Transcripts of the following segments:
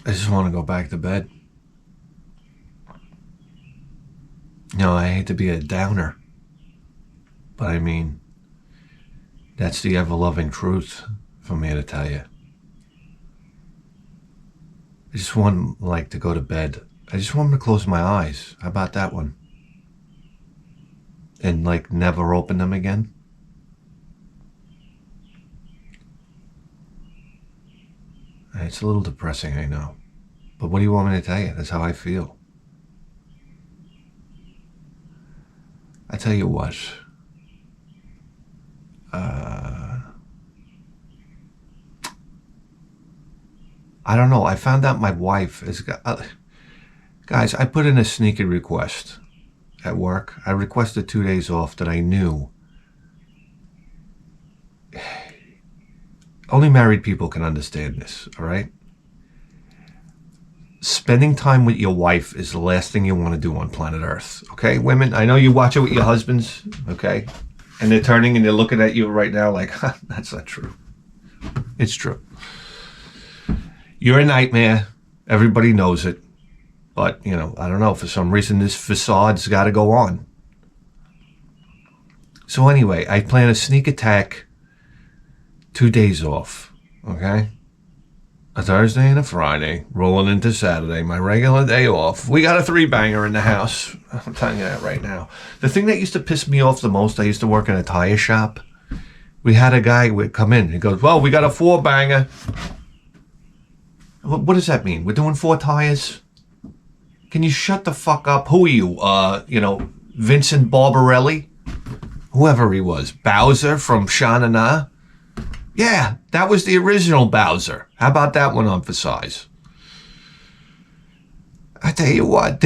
I just want to go back to bed. No, I hate to be a downer, but I mean, that's the ever-loving truth for me to tell you. I just want, like, to go to bed. I just want to close my eyes. How about that one? And, like, never open them again. It's a little depressing, I know. But what do you want me to tell you? That's how I feel. I tell you what. I don't know. I found out my wife is... guys, I put in a sneaky request at work. I requested 2 days off that I knew. Only married people can understand this, all right? Spending time with your wife is the last thing you want to do on planet Earth, okay? Women, I know you watch it with your husbands, okay? And they're turning and they're looking at you right now like, that's not true. It's true. You're a nightmare. Everybody knows it. But, you know, I don't know. For some reason, this facade's got to go on. So anyway, I plan a sneak attack, 2 days off, okay? A Thursday and a Friday, rolling into Saturday, my regular day off. We got a 3-banger in the house. I'm telling you that right now. The thing that used to piss me off the most, I used to work in a tire shop. We had a guy would come in. He goes, well, we got a 4-banger. What does that mean? We're doing 4 tires? Can you shut the fuck up? Who are you? You know, Vincent Barbarelli? Whoever he was. Bowser from Sha-Na-Na? Yeah, that was the original Bowser. How about that one on for size? I tell you what,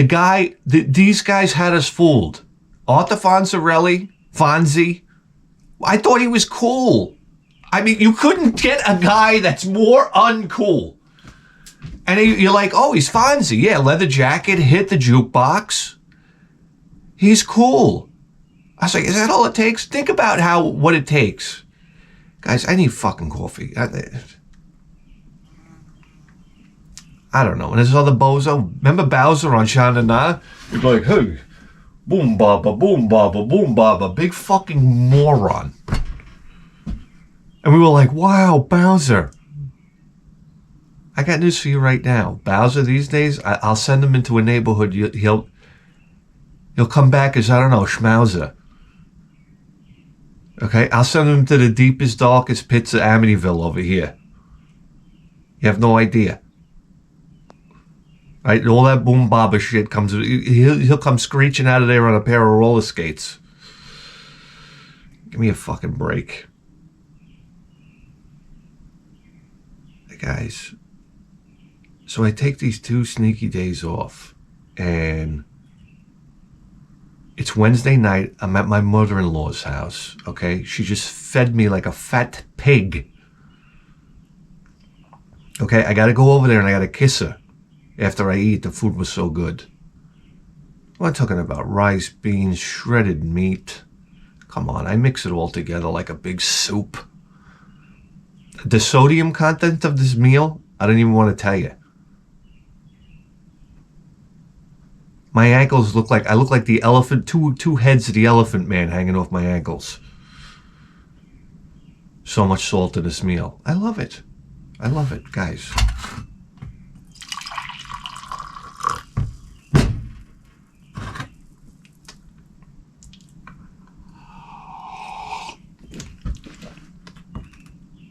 these guys had us fooled. Arthur Fonzarelli, Fonzie, I thought he was cool. I mean, you couldn't get a guy that's more uncool. And you're like, oh, he's Fonzie. Yeah, leather jacket, hit the jukebox. He's cool. I was like, is that all it takes? Think about what it takes. Guys, I need fucking coffee. I don't know. And this other bozo, remember Bowser on Sha-Na-Na? He's like, hey, boom baba, boom baba, boom baba. Big fucking moron. And we were like, wow, Bowser. I got news for you right now. Bowser these days, I'll send him into a neighborhood. He'll come back as, I don't know, Schmauser. Okay, I'll send him to the deepest, darkest pits of Amityville over here. You have no idea. Right, all that boom baba shit comes. He'll come screeching out of there on a pair of roller skates. Give me a fucking break, hey guys. So I take these 2 sneaky days off, and it's Wednesday night. I'm at my mother-in-law's house, okay? She just fed me like a fat pig. Okay, I gotta go over there and I gotta kiss her after I eat. The food was so good. I'm talking about rice, beans, shredded meat. Come on, I mix it all together like a big soup. The sodium content of this meal, I don't even want to tell you. My ankles look like, I look like the elephant, two heads of the elephant man hanging off my ankles. So much salt in this meal. I love it. I love it, guys.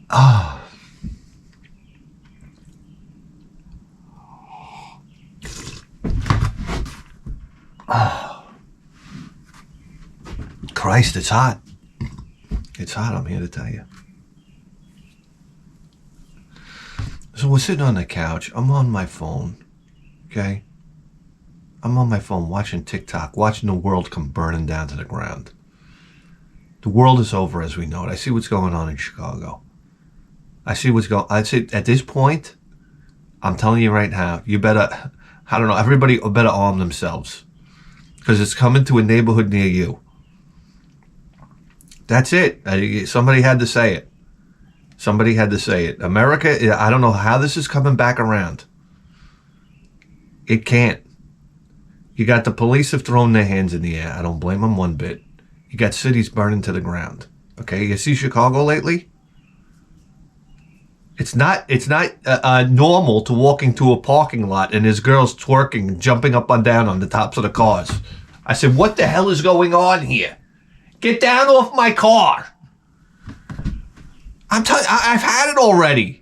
Ah. Oh. Christ, it's hot. It's hot, I'm here to tell you. So we're sitting on the couch. I'm on my phone, okay? I'm on my phone watching Tik Tok, watching the world come burning down to the ground. The world is over as we know it. I see what's going on in Chicago. I see what's going on. I'd say at this point, I'm telling you right now, you better, I don't know, everybody better arm themselves. Because it's coming to a neighborhood near you. That's it. Somebody had to say it. Somebody had to say it. America, I don't know how this is coming back around. It can't. You got the police have thrown their hands in the air. I don't blame them one bit. You got cities burning to the ground. Okay, you see Chicago lately? It's not normal to walk into a parking lot and there's girls twerking, jumping up and down on the tops of the cars. I said, what the hell is going on here? Get down off my car. I've had it already.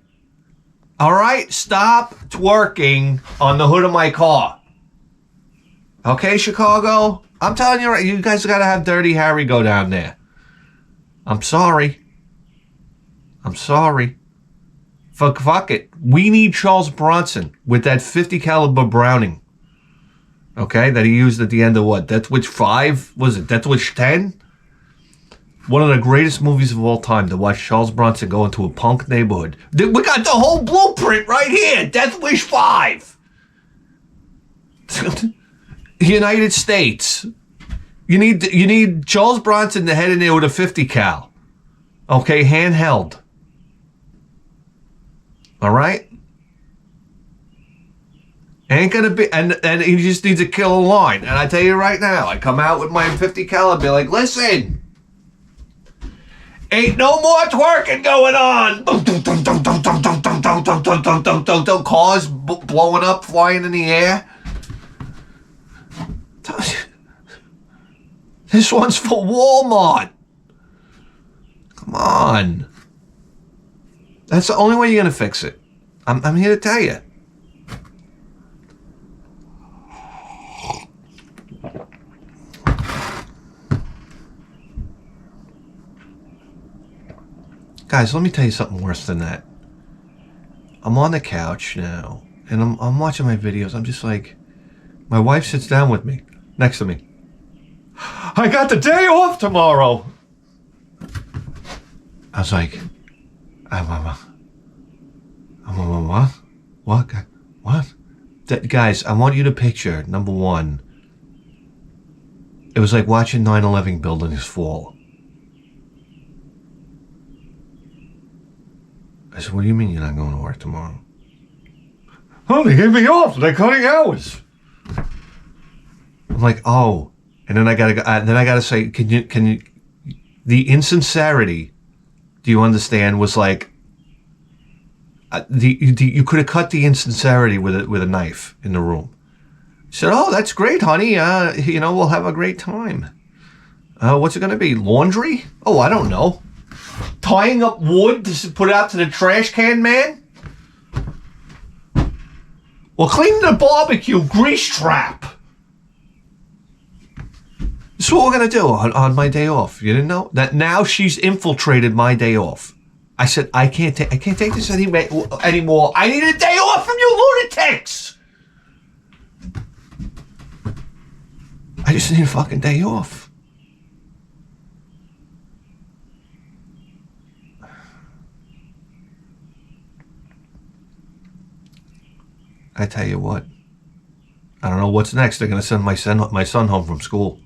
All right? Stop twerking on the hood of my car. Okay, Chicago? I'm telling you, you guys got to have Dirty Harry go down there. I'm sorry. Fuck it. We need Charles Bronson with that 50 caliber Browning. Okay, that he used at the end of what? Death Wish 5? Was it Death Wish 10? One of the greatest movies of all time to watch Charles Bronson go into a punk neighborhood. We got the whole blueprint right here. Death Wish 5. United States. You need Charles Bronson to head in there with a 50 cal. Okay, handheld. All right? Ain't gonna be, and he just needs to kill a line. And I tell you right now, I come out with my 50 cal and be like, listen, ain't no more twerking going on. Cars blowing up, flying in the air. This one's for Walmart. Come on. That's the only way you're gonna fix it. I'm here to tell you. Guys, let me tell you something worse than that. I'm on the couch now, and I'm watching my videos. I'm just like, my wife sits down with me, next to me. I got the day off tomorrow. I was like, What? Guys, I want you to picture, number one, it was like watching 9/11 buildings fall. I said, what do you mean you're not going to work tomorrow? Oh, they gave me off. They're cutting hours. I'm like, oh. And then I gotta say, can you, the insincerity, do you understand, was like, you could have cut the insincerity with a knife in the room. She said, oh, that's great, honey. We'll have a great time. What's it going to be? Laundry? Oh, I don't know. Tying up wood to put out to the trash can, man? Well, cleaning the barbecue grease trap. This is what we're going to do on my day off. You didn't know? That now she's infiltrated my day off. I said, I can't take this anymore. I need a day off from you lunatics. I just need a fucking day off. I tell you what, I don't know what's next. They're going to send my son home from school.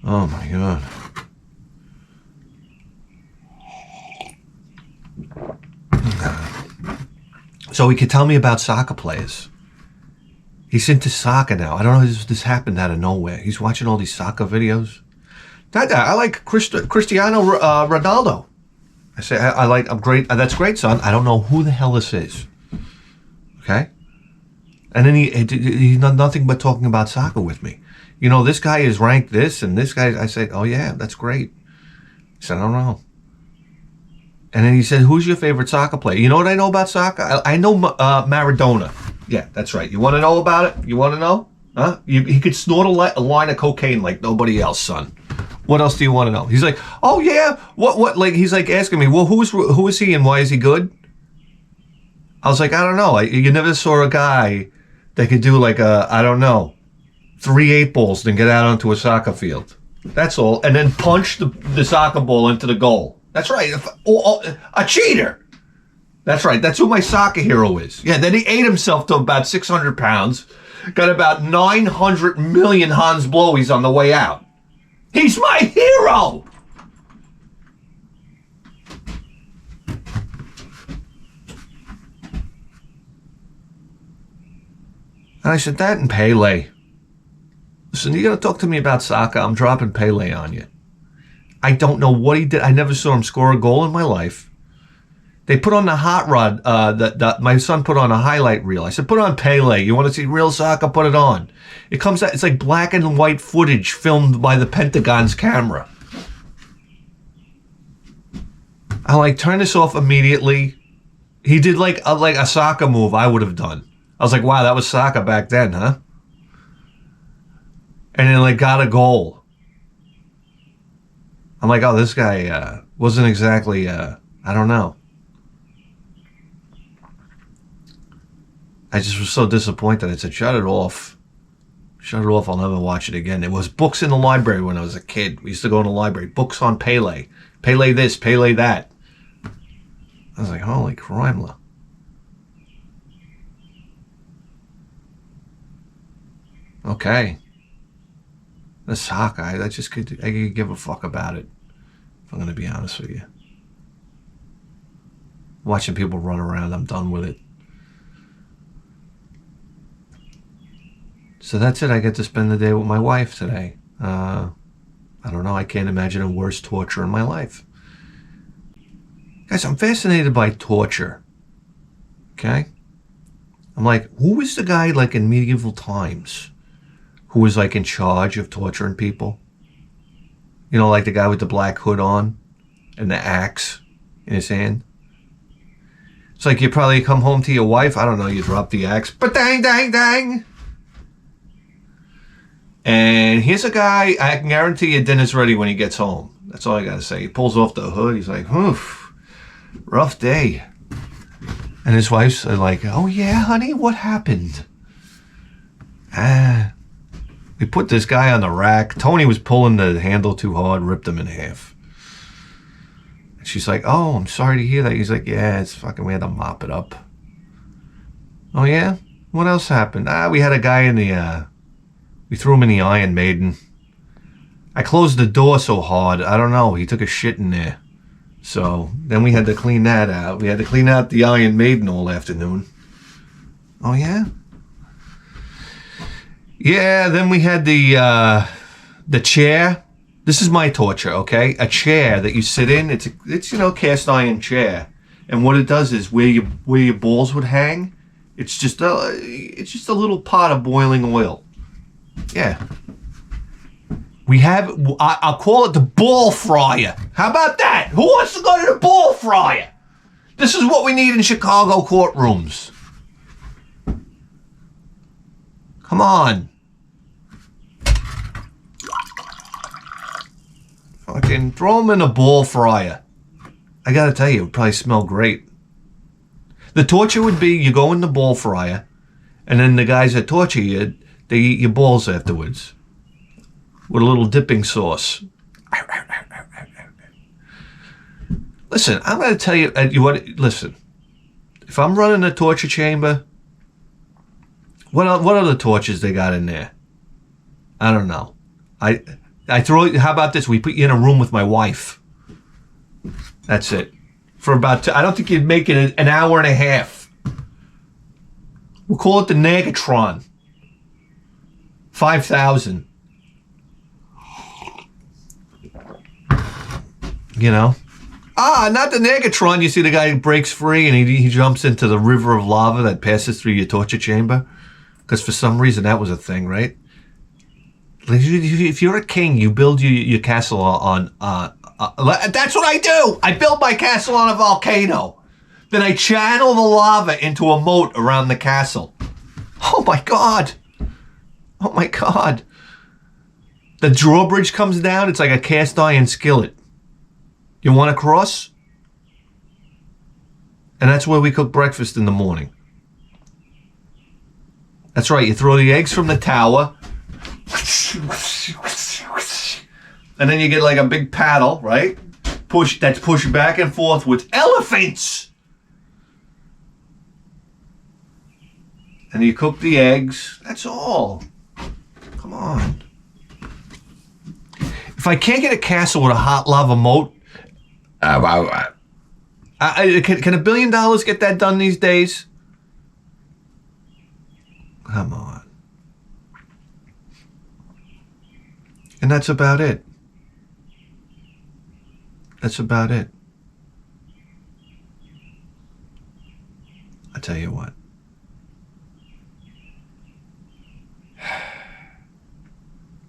Oh my God. So he could tell me about soccer players. He's into soccer now. I don't know if this happened out of nowhere. He's watching all these soccer videos. I like Cristiano Ronaldo. I say, I'm great. That's great, son. I don't know who the hell this is. Okay? And then he's done nothing but talking about soccer with me. You know, this guy is ranked this, and this guy, I said, oh yeah, that's great. He said, I don't know. And then he said, who's your favorite soccer player? You know what I know about soccer? I know Maradona. Yeah, that's right. You want to know about it? You want to know? Huh? He could snort a line of cocaine like nobody else, son. What else do you want to know? He's like, oh yeah, what? Like, he's like asking me, well, who is he and why is he good? I was like, I don't know. You never saw a guy that could do like I don't know, 3 8 balls, then get out onto a soccer field. That's all. And then punch the soccer ball into the goal. That's right. A cheater. That's right. That's who my soccer hero is. Yeah, then he ate himself to about 600 pounds. Got about 900 million Hans Blowies on the way out. He's my hero. And I said, that and Pele. Listen, you're going to talk to me about soccer, I'm dropping Pele on you. I don't know what he did. I never saw him score a goal in my life. They put on the hot rod, my son put on a highlight reel. I said, put on Pele. You want to see real soccer? Put it on. It comes out, it's like black and white footage filmed by the Pentagon's camera. I like turn this off immediately. He did like a soccer move I would have done. I was like, wow, that was soccer back then, huh? And then like got a goal. I'm like, oh, this guy wasn't exactly, I don't know. I just was so disappointed. I said, shut it off. Shut it off. I'll never watch it again. There was books in the library when I was a kid. We used to go in the library. Books on Pele. Pele this, Pele that. I was like, holy crime. Okay. The soccer, I could give a fuck about it, if I'm going to be honest with you. Watching people run around, I'm done with it. So that's it. I get to spend the day with my wife today. I don't know. I can't imagine a worse torture in my life. Guys, I'm fascinated by torture. Okay? I'm like, who was the guy like in medieval times who was like in charge of torturing people? You know, like the guy with the black hood on and the axe in his hand. It's like you probably come home to your wife. I don't know. You drop the axe. But dang, dang, dang. And here's a guy, I can guarantee you dinner's ready when he gets home. That's all I got to say. He pulls off the hood. He's like, oof, rough day. And his wife's like, oh yeah, honey, what happened? We put this guy on the rack. Tony was pulling the handle too hard, ripped him in half. And she's like, oh, I'm sorry to hear that. He's like, yeah, it's fucking, we had to mop it up. Oh yeah? What else happened? We had a guy in the, we threw him in the Iron Maiden. I closed the door so hard, I don't know, he took a shit in there. So then we had to clean that out. We had to clean out the Iron Maiden all afternoon. Oh yeah? Yeah, then we had the chair. This is my torture, okay? A chair that you sit in. It's you know, cast iron chair. And what it does is where your balls would hang, it's just a little pot of boiling oil. Yeah. We have, I'll call it the ball fryer. How about that? Who wants to go to the ball fryer? This is what we need in Chicago courtrooms. Come on. Fucking throw them in a ball fryer. I gotta tell you, it would probably smell great. The torture would be you go in the ball fryer, and then the guys that torture you, they eat your balls afterwards with a little dipping sauce. Listen, I'm going to tell you what. Listen, if I'm running a torture chamber, what other tortures they got in there? I don't know. I throw. How about this? We put you in a room with my wife. That's it. For about. I don't think you'd make it an hour and a half. We'll call it the Negatron. 5,000. You know? Not the Negatron. You see the guy who breaks free and he jumps into the river of lava that passes through your torture chamber? Because for some reason that was a thing, right? If you're a king, you build your castle on... that's what I do! I build my castle on a volcano. Then I channel the lava into a moat around the castle. Oh my God! Oh my God. The drawbridge comes down. It's like a cast iron skillet. You want to cross? And that's where we cook breakfast in the morning. That's right. You throw the eggs from the tower. And then you get like a big paddle, right? That's pushed back and forth with elephants. And you cook the eggs. That's all. Come on. If I can't get a castle with a hot lava moat, can $1 billion get that done these days? Come on. And that's about it. That's about it. I tell you what.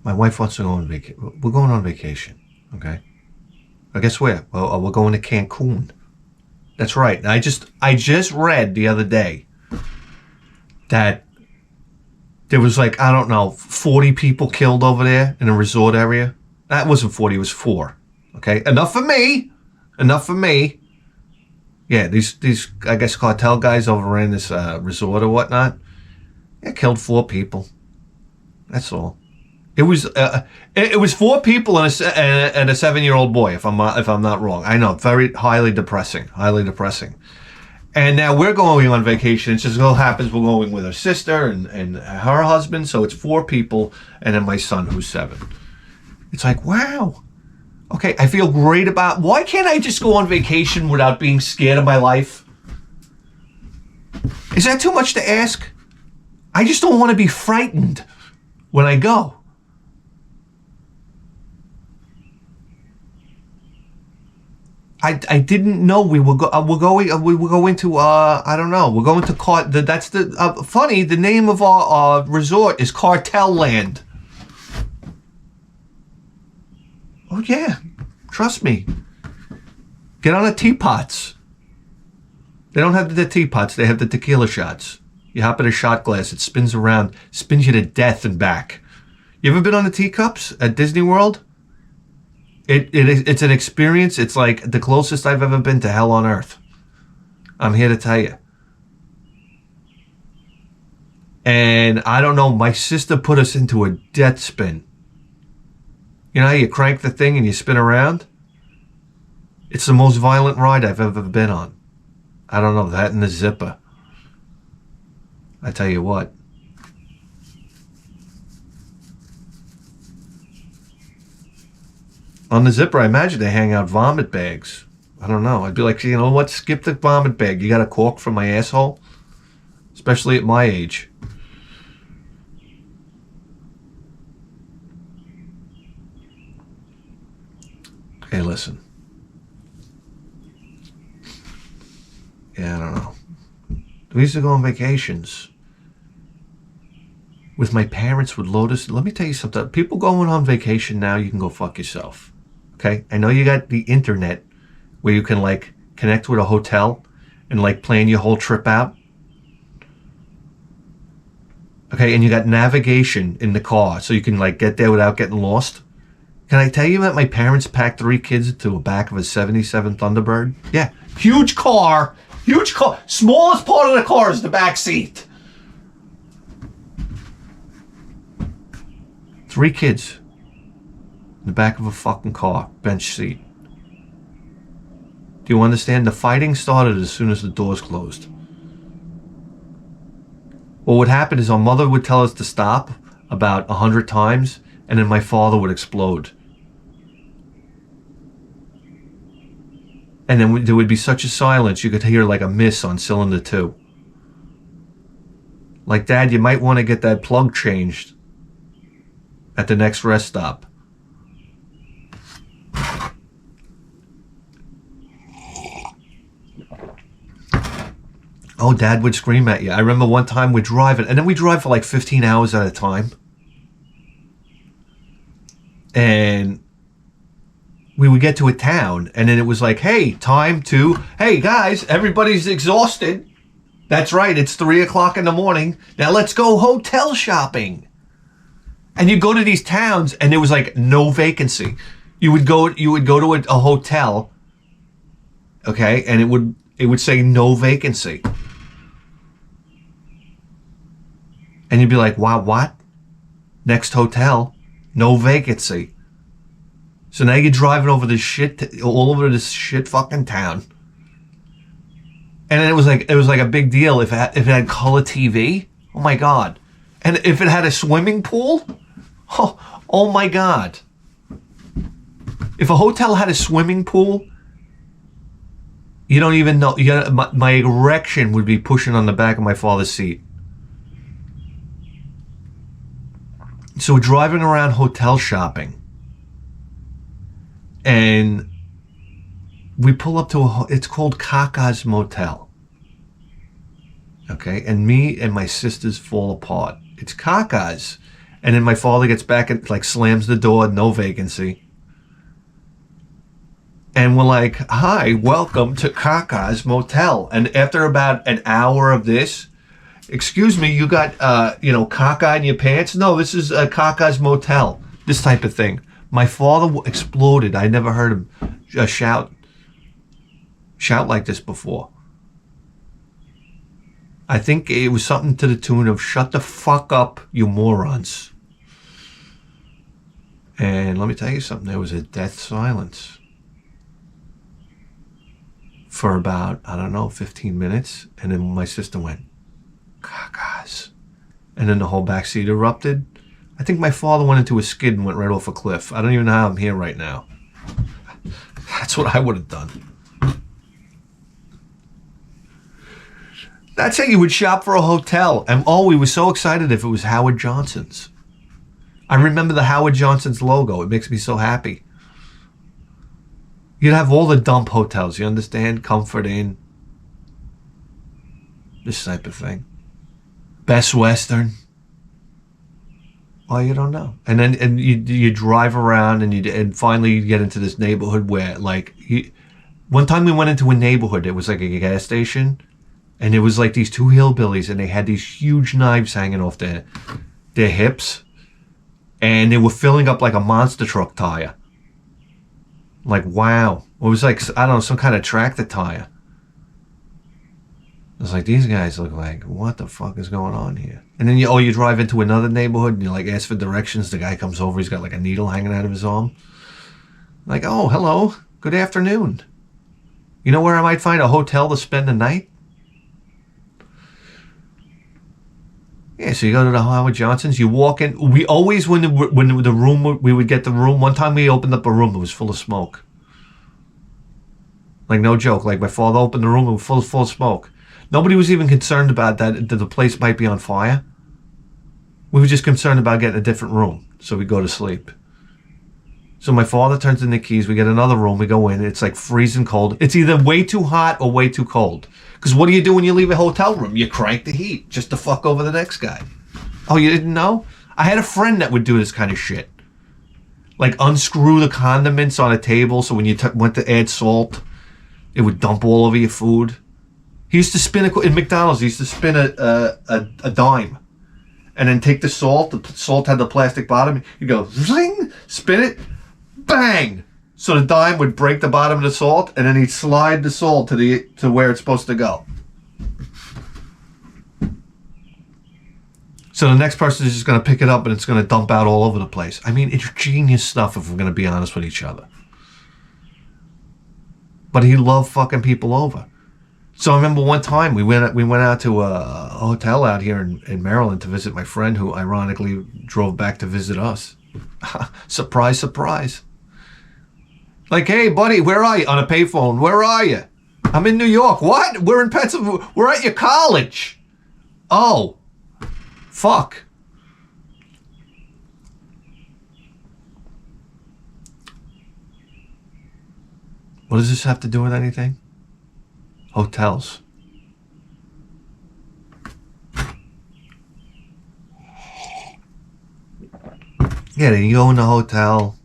My wife wants to go on vacation. We're going on vacation, okay? I guess where? Well, we're going to Cancun. That's right. I just read the other day that there was like, I don't know, 40 people killed over there in a resort area. That wasn't 40, it was 4. Okay? Enough for me. Enough for me. Yeah, these I guess cartel guys overran this resort or whatnot. Yeah, killed 4 people. That's all. It was 4 people and a 7-year-old boy. If I'm not wrong, I know, very highly depressing. And now we're going on vacation. It just so happens we're going with her sister and her husband. So it's 4 people, and then my son who's 7. It's like, wow. Okay, I feel great about. Why can't I just go on vacation without being scared of my life? Is that too much to ask? I just don't want to be frightened when I go. I didn't know we were going to I don't know, we're going to that's the funny, the name of our resort is Cartel Land. Oh yeah, trust me. Get on the teapots. They don't have the teapots, they have the tequila shots. You hop in a shot glass, it spins around, spins you to death and back. You ever been on the teacups at Disney World? It's an experience. It's like the closest I've ever been to hell on earth. I'm here to tell you. And I don't know, my sister put us into a death spin. You know how you crank the thing and you spin around? It's the most violent ride I've ever been on. I don't know, that and the zipper. I tell you what. On the zipper, I imagine they hang out vomit bags. I don't know. I'd be like, you know what? Skip the vomit bag. You got a cork from my asshole? Especially at my age. Hey, listen. Yeah, I don't know. We used to go on vacations with my parents with Lotus. Let me tell you something. People going on vacation now, you can go fuck yourself. Okay? I know you got the internet where you can like connect with a hotel and like plan your whole trip out. Okay, and you got navigation in the car so you can like get there without getting lost. Can I tell you that my parents packed 3 kids into the back of a 77 Thunderbird? Yeah, huge car. Smallest part of the car is the back seat. 3 kids in the back of a fucking car, bench seat. Do you understand? The fighting started as soon as the doors closed. What would happen is our mother would tell us to stop about 100 times, and then my father would explode. And then there would be such a silence, you could hear like a miss on cylinder 2. Like, Dad, you might want to get that plug changed at the next rest stop. Oh, Dad would scream at you. I remember one time we're driving, and then we drive for like 15 hours at a time. And we would get to a town, and then it was like, hey, guys, everybody's exhausted. That's right, it's 3 o'clock in the morning. Now let's go hotel shopping. And you go to these towns, and there was like no vacancy. You would go to a hotel, okay, and it would say no vacancy. And you'd be like, wow, what? Next hotel, no vacancy. So now you're driving over this shit, all over this shit fucking town. And then it was like a big deal if it had color TV. Oh my God. And if it had a swimming pool, oh my God. If a hotel had a swimming pool, you don't even know. My erection would be pushing on the back of my father's seat. So we're driving around hotel shopping. And we pull up to it's called Kaka's Motel. Okay, and me and my sisters fall apart. It's Kaka's. And then my father gets back and like slams the door, no vacancy. And we're like, hi, welcome to Kaka's Motel. And after about an hour of this, excuse me, you got, Kaka in your pants? No, this is Kaka's Motel. This type of thing. My father exploded. I never heard him shout like this before. I think it was something to the tune of, shut the fuck up, you morons. And let me tell you something, there was a death silence for about, 15 minutes. And then my sister went, Kaka's. And then the whole backseat erupted. I think my father went into a skid and went right off a cliff. I don't even know how I'm here right now. That's what I would have done. That's how you would shop for a hotel. And we were so excited if it was Howard Johnson's. I remember the Howard Johnson's logo. It makes me so happy. You'd have all the dump hotels, you understand? Comfort Inn. This type of thing. Best Western. Well, you don't know. And then you drive around and finally you get into this neighborhood where one time we went into a neighborhood. It was like a gas station. And it was like these two hillbillies, and they had these huge knives hanging off their hips. And they were filling up like a monster truck tire. Like, wow. It was like, I don't know, some kind of tractor tire. I was like, these guys look like, what the fuck is going on here? And then you drive into another neighborhood, and you like ask for directions. The guy comes over, he's got like a needle hanging out of his arm. Like, oh, hello, good afternoon. You know where I might find a hotel to spend the night? Yeah, so you go to the Howard Johnson's, you walk in. We always, when the room, we would get the room. One time we opened up a room, it was full of smoke. Like, no joke. Like, my father opened the room, it was full of smoke. Nobody was even concerned about that the place might be on fire. We were just concerned about getting a different room, so we go to sleep. So my father turns in the keys, we get another room, we go in, it's like freezing cold. It's either way too hot or way too cold. Because what do you do when you leave a hotel room? You crank the heat just to fuck over the next guy. Oh, you didn't know? I had a friend that would do this kind of shit. Like unscrew the condiments on a table so when you went to add salt, it would dump all over your food. He used to spin in McDonald's, he used to spin a dime. And then take the salt had the plastic bottom. He'd go, zing, spin it, bang! So the dime would break the bottom of the salt, and then he'd slide the salt to where it's supposed to go. So the next person is just going to pick it up, and it's going to dump out all over the place. I mean, it's genius stuff if we're going to be honest with each other. But he loved fucking people over. So I remember one time we went out to a hotel out here in Maryland to visit my friend who ironically drove back to visit us. Surprise, surprise. Like, hey, buddy, where are you? On a payphone, where are you? I'm in New York. What? We're in Pennsylvania. We're at your college. Oh, fuck. What does this have to do with anything? Hotels. Yeah, then you go in the hotel.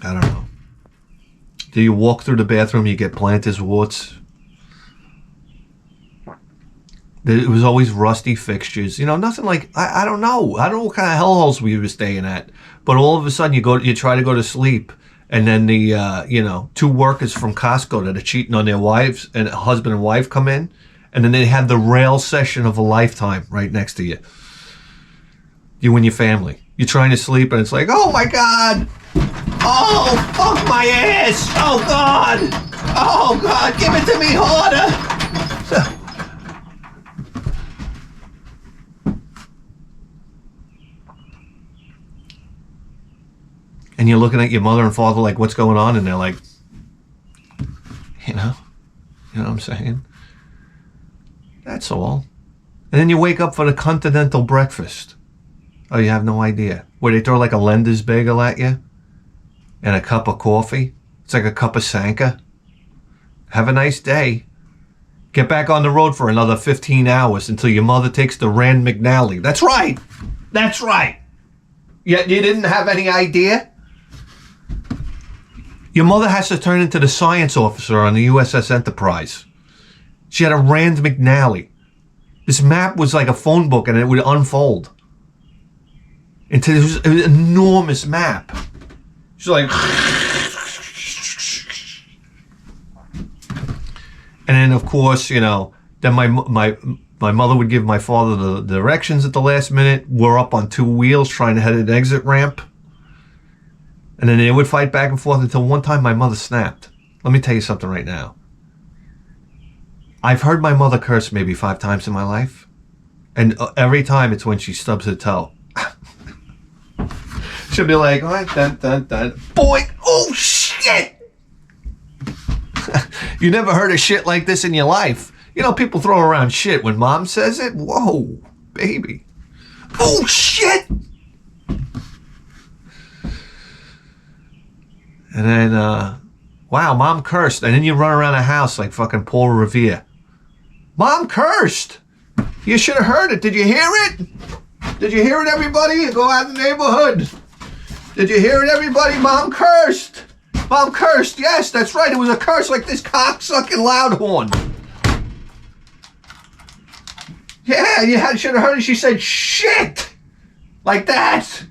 I don't know. Do you walk through the bathroom, you get plantar's warts? It was always rusty fixtures. You know, nothing like, I don't know. I don't know what kind of hellholes we were staying at. But all of a sudden you try to go to sleep. And then the, two workers from Costco that are cheating on their wives and husband and wife come in. And then they have the rail session of a lifetime right next to you. You and your family. You're trying to sleep and it's like, oh my God. Oh, fuck my ass. Oh God. Oh God, give it to me harder. And you're looking at your mother and father like, what's going on? And they're like, you know what I'm saying? That's all. And then you wake up for the continental breakfast. Oh, you have no idea. Where they throw like a Lender's bagel at you and a cup of coffee. It's like a cup of Sanka. Have a nice day. Get back on the road for another 15 hours until your mother takes the Rand McNally. That's right. That's right. Yet you didn't have any idea? Your mother has to turn into the science officer on the USS Enterprise. She had a Rand McNally. This map was like a phone book and it would unfold into this enormous map. She's like... And then, of course, you know, then my mother would give my father the directions at the last minute. We're up on two wheels trying to head an exit ramp. And then they would fight back and forth until one time my mother snapped. Let me tell you something right now. I've heard my mother curse maybe 5 times in my life. And every time it's when she stubs her toe. She'll be like, oh, dun, dun, dun. Boy, oh, shit! You never heard of shit like this in your life. You know, people throw around shit. When mom says it, whoa, baby. Oh, shit! And then, wow, mom cursed. And then you run around the house like fucking Paul Revere. Mom cursed! You should have heard it. Did you hear it? Did you hear it, everybody? Go out in the neighborhood. Did you hear it, everybody? Mom cursed. Mom cursed. Yes, that's right. It was a curse like this cocksucking loud horn. Yeah, you should have heard it. She said, shit! Like that.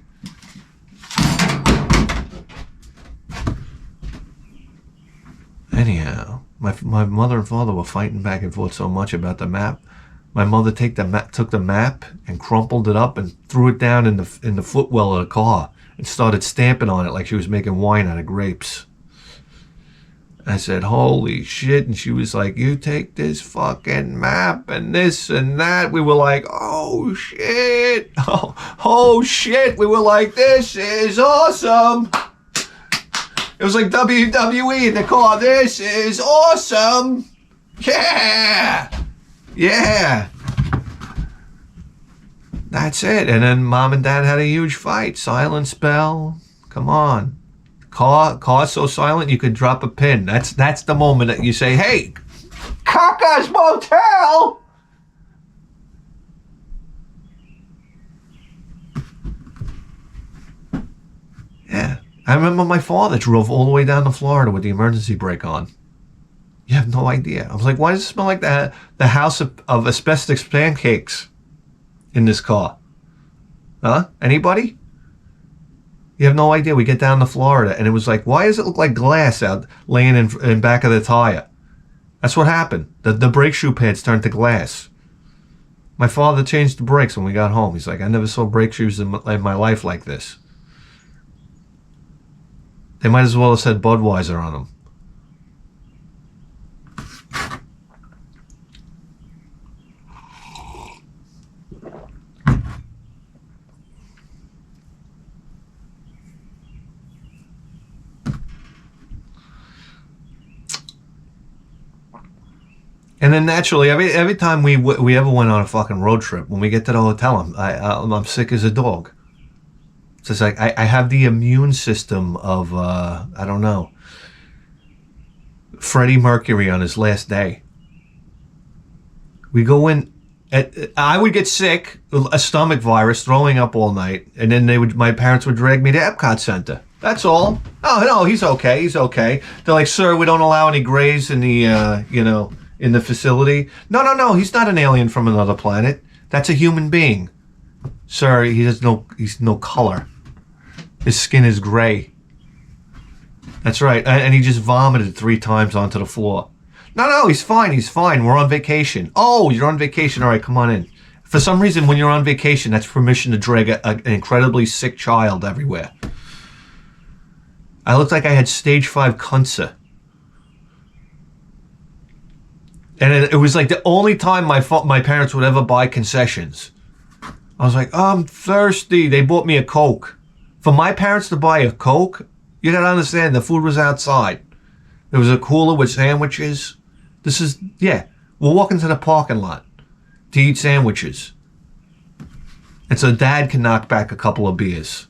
Anyhow, my mother and father were fighting back and forth so much about the map. My mother took the map and crumpled it up and threw it down in the footwell of the car and started stamping on it like she was making wine out of grapes. I said, holy shit. And she was like, you take this fucking map and this and that. We were like, oh shit. Oh shit. We were like, this is awesome. It was like WWE in the car. This is awesome. Yeah. Yeah. That's it. And then mom and dad had a huge fight. Silent spell. Come on. Car so silent you could drop a pin. That's the moment that you say, hey, Kaka's Motel. Yeah. I remember my father drove all the way down to Florida with the emergency brake on. You have no idea. I was like, why does it smell like the house of asbestos pancakes in this car? Huh? Anybody? You have no idea. We get down to Florida, and it was like, why does it look like glass out laying in back of the tire? That's what happened. The brake shoe pads turned to glass. My father changed the brakes when we got home. He's like, I never saw brake shoes in my life like this. They might as well have said Budweiser on them. And then naturally, every time we ever went on a fucking road trip, when we get to the hotel, I'm sick as a dog. It's just like I have the immune system of I don't know, Freddie Mercury on his last day. We go in, I would get sick, a stomach virus, throwing up all night, and then my parents would drag me to Epcot Center. That's all. Oh no, he's okay. He's okay. They're like, sir, we don't allow any grays in the in the facility. No, he's not an alien from another planet. That's a human being. Sir, he's no color. His skin is gray. That's right. And he just vomited 3 times onto the floor. No, he's fine. We're on vacation. Oh, you're on vacation. All right, come on in. For some reason, when you're on vacation, that's permission to drag an incredibly sick child everywhere. I looked like I had stage 5 cancer. And it was like the only time my parents would ever buy concessions. I was like, oh, I'm thirsty. They bought me a Coke. For my parents to buy a Coke, you got to understand, the food was outside. There was a cooler with sandwiches. We're walking to the parking lot. to eat sandwiches. And so Dad can knock back a couple of beers.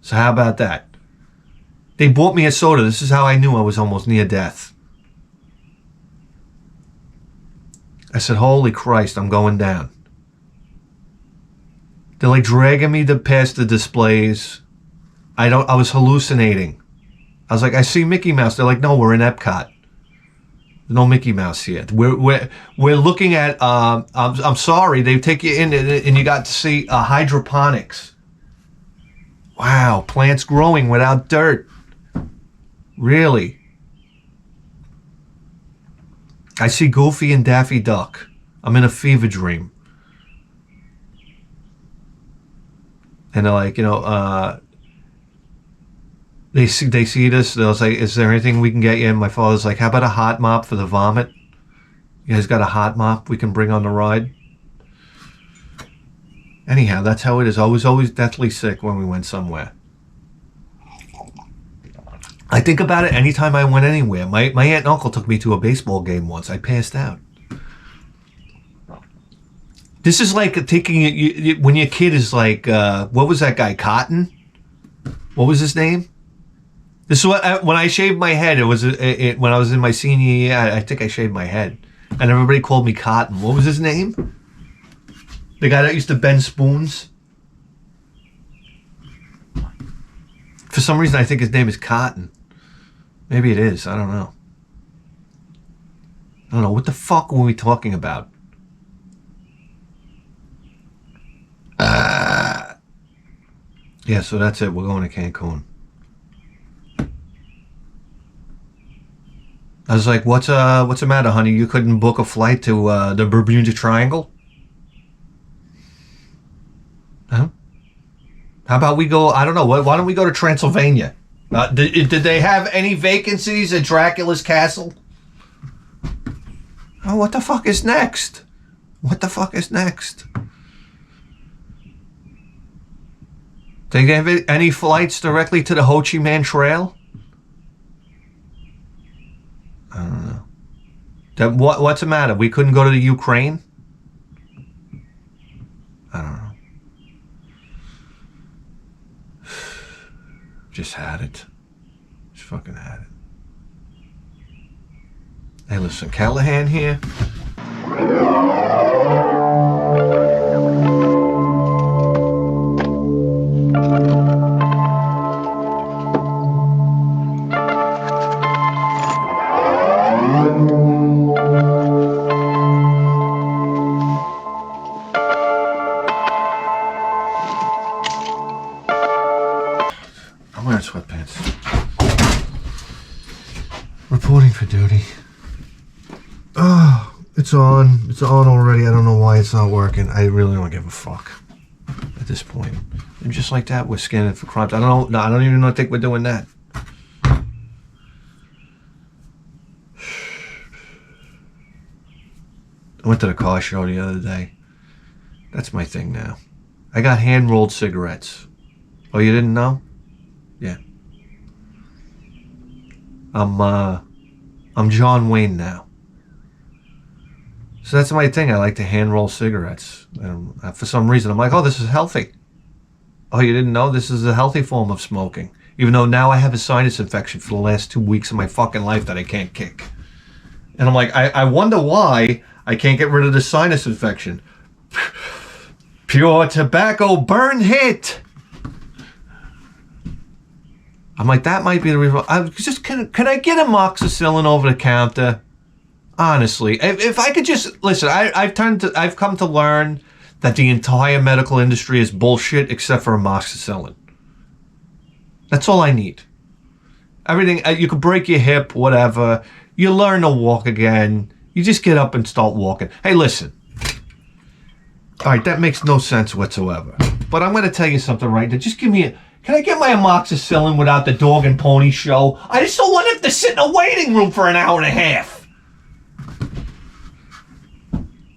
So how about that? They bought me a soda. This is how I knew I was almost near death. I said, holy Christ, I'm going down. They're like dragging me past the displays. I was hallucinating. I was like, I see Mickey Mouse. They're like, no, we're in Epcot. There's no Mickey Mouse here. We're looking at. I'm sorry, they take you in and you got to see hydroponics. Wow, plants growing without dirt. Really? I see Goofy and Daffy Duck. I'm in a fever dream. And they're like, they see this. They'll say, is there anything we can get you? And my father's like, how about a hot mop for the vomit? You guys got a hot mop we can bring on the ride? Anyhow, that's how it is. I was always deathly sick when we went somewhere. I think about it anytime I went anywhere. My aunt and uncle took me to a baseball game once. I passed out. This is like taking it when your kid is like, what was that guy, Cotton? What was his name? This is what, when I shaved my head, it was when I was in my senior year, I think I shaved my head. And everybody called me Cotton. What was his name? The guy that used to bend spoons? For some reason, I think his name is Cotton. Maybe it is. I don't know. I don't know. What the fuck were we talking about? Yeah, so that's it. We're going to Cancun. I was like, what's the matter, honey? You couldn't book a flight to the Bermuda Triangle? Huh? How about we go, I don't know, why don't we go to Transylvania? Did they have any vacancies at Dracula's castle? Oh, what the fuck is next? What the fuck is next? They have any flights directly to the Ho Chi Minh Trail? I don't know. What's the matter? We couldn't go to the Ukraine? I don't know. Just had it. Just fucking had it. Hey, listen, Callahan here. I'm wearing sweatpants. Reporting for duty. Oh, it's on. It's on already. I don't know why it's not working. I really don't give a fuck at this point. And just like that, we're scanning for crimes. I don't know. No, I don't even think we're doing that. I went to the car show the other day. That's my thing now. I got hand-rolled cigarettes. Oh, you didn't know? Yeah. I'm John Wayne now. So that's my thing. I like to hand-roll cigarettes. And for some reason, I'm like, oh, this is healthy. Oh, you didn't know? This is a healthy form of smoking. Even though now I have a sinus infection for the last 2 weeks of my fucking life that I can't kick. And I'm like, I wonder why I can't get rid of the sinus infection. Pure tobacco burn hit. I'm like, that might be the reason. I just can I get amoxicillin over the counter? Honestly, if I could just listen, I've come to learn that the entire medical industry is bullshit except for amoxicillin. That's all I need. Everything, you could break your hip, whatever. You learn to walk again. You just get up and start walking. Hey, listen. All right, that makes no sense whatsoever. But I'm going to tell you something right now. Just give me can I get my amoxicillin without the dog and pony show? I just don't want to have to sit in a waiting room for an hour and a half.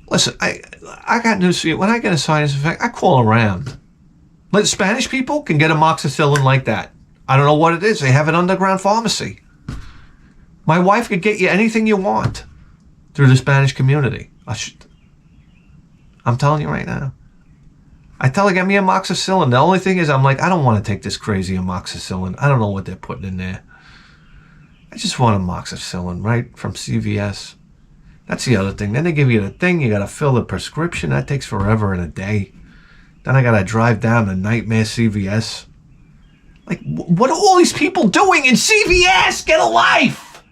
Listen, I got news for you. When I get a sinus infection, I call around. Like Spanish people can get amoxicillin like that. I don't know what it is. They have an underground pharmacy. My wife could get you anything you want through the Spanish community. I'm telling you right now. I tell her, get me amoxicillin. The only thing is, I'm like, I don't want to take this crazy amoxicillin. I don't know what they're putting in there. I just want amoxicillin, right, from CVS. That's the other thing. Then they give you the thing. You got to fill the prescription. That takes forever and a day. Then I got to drive down to Nightmare CVS. Like, what are all these people doing in CVS? Get a life!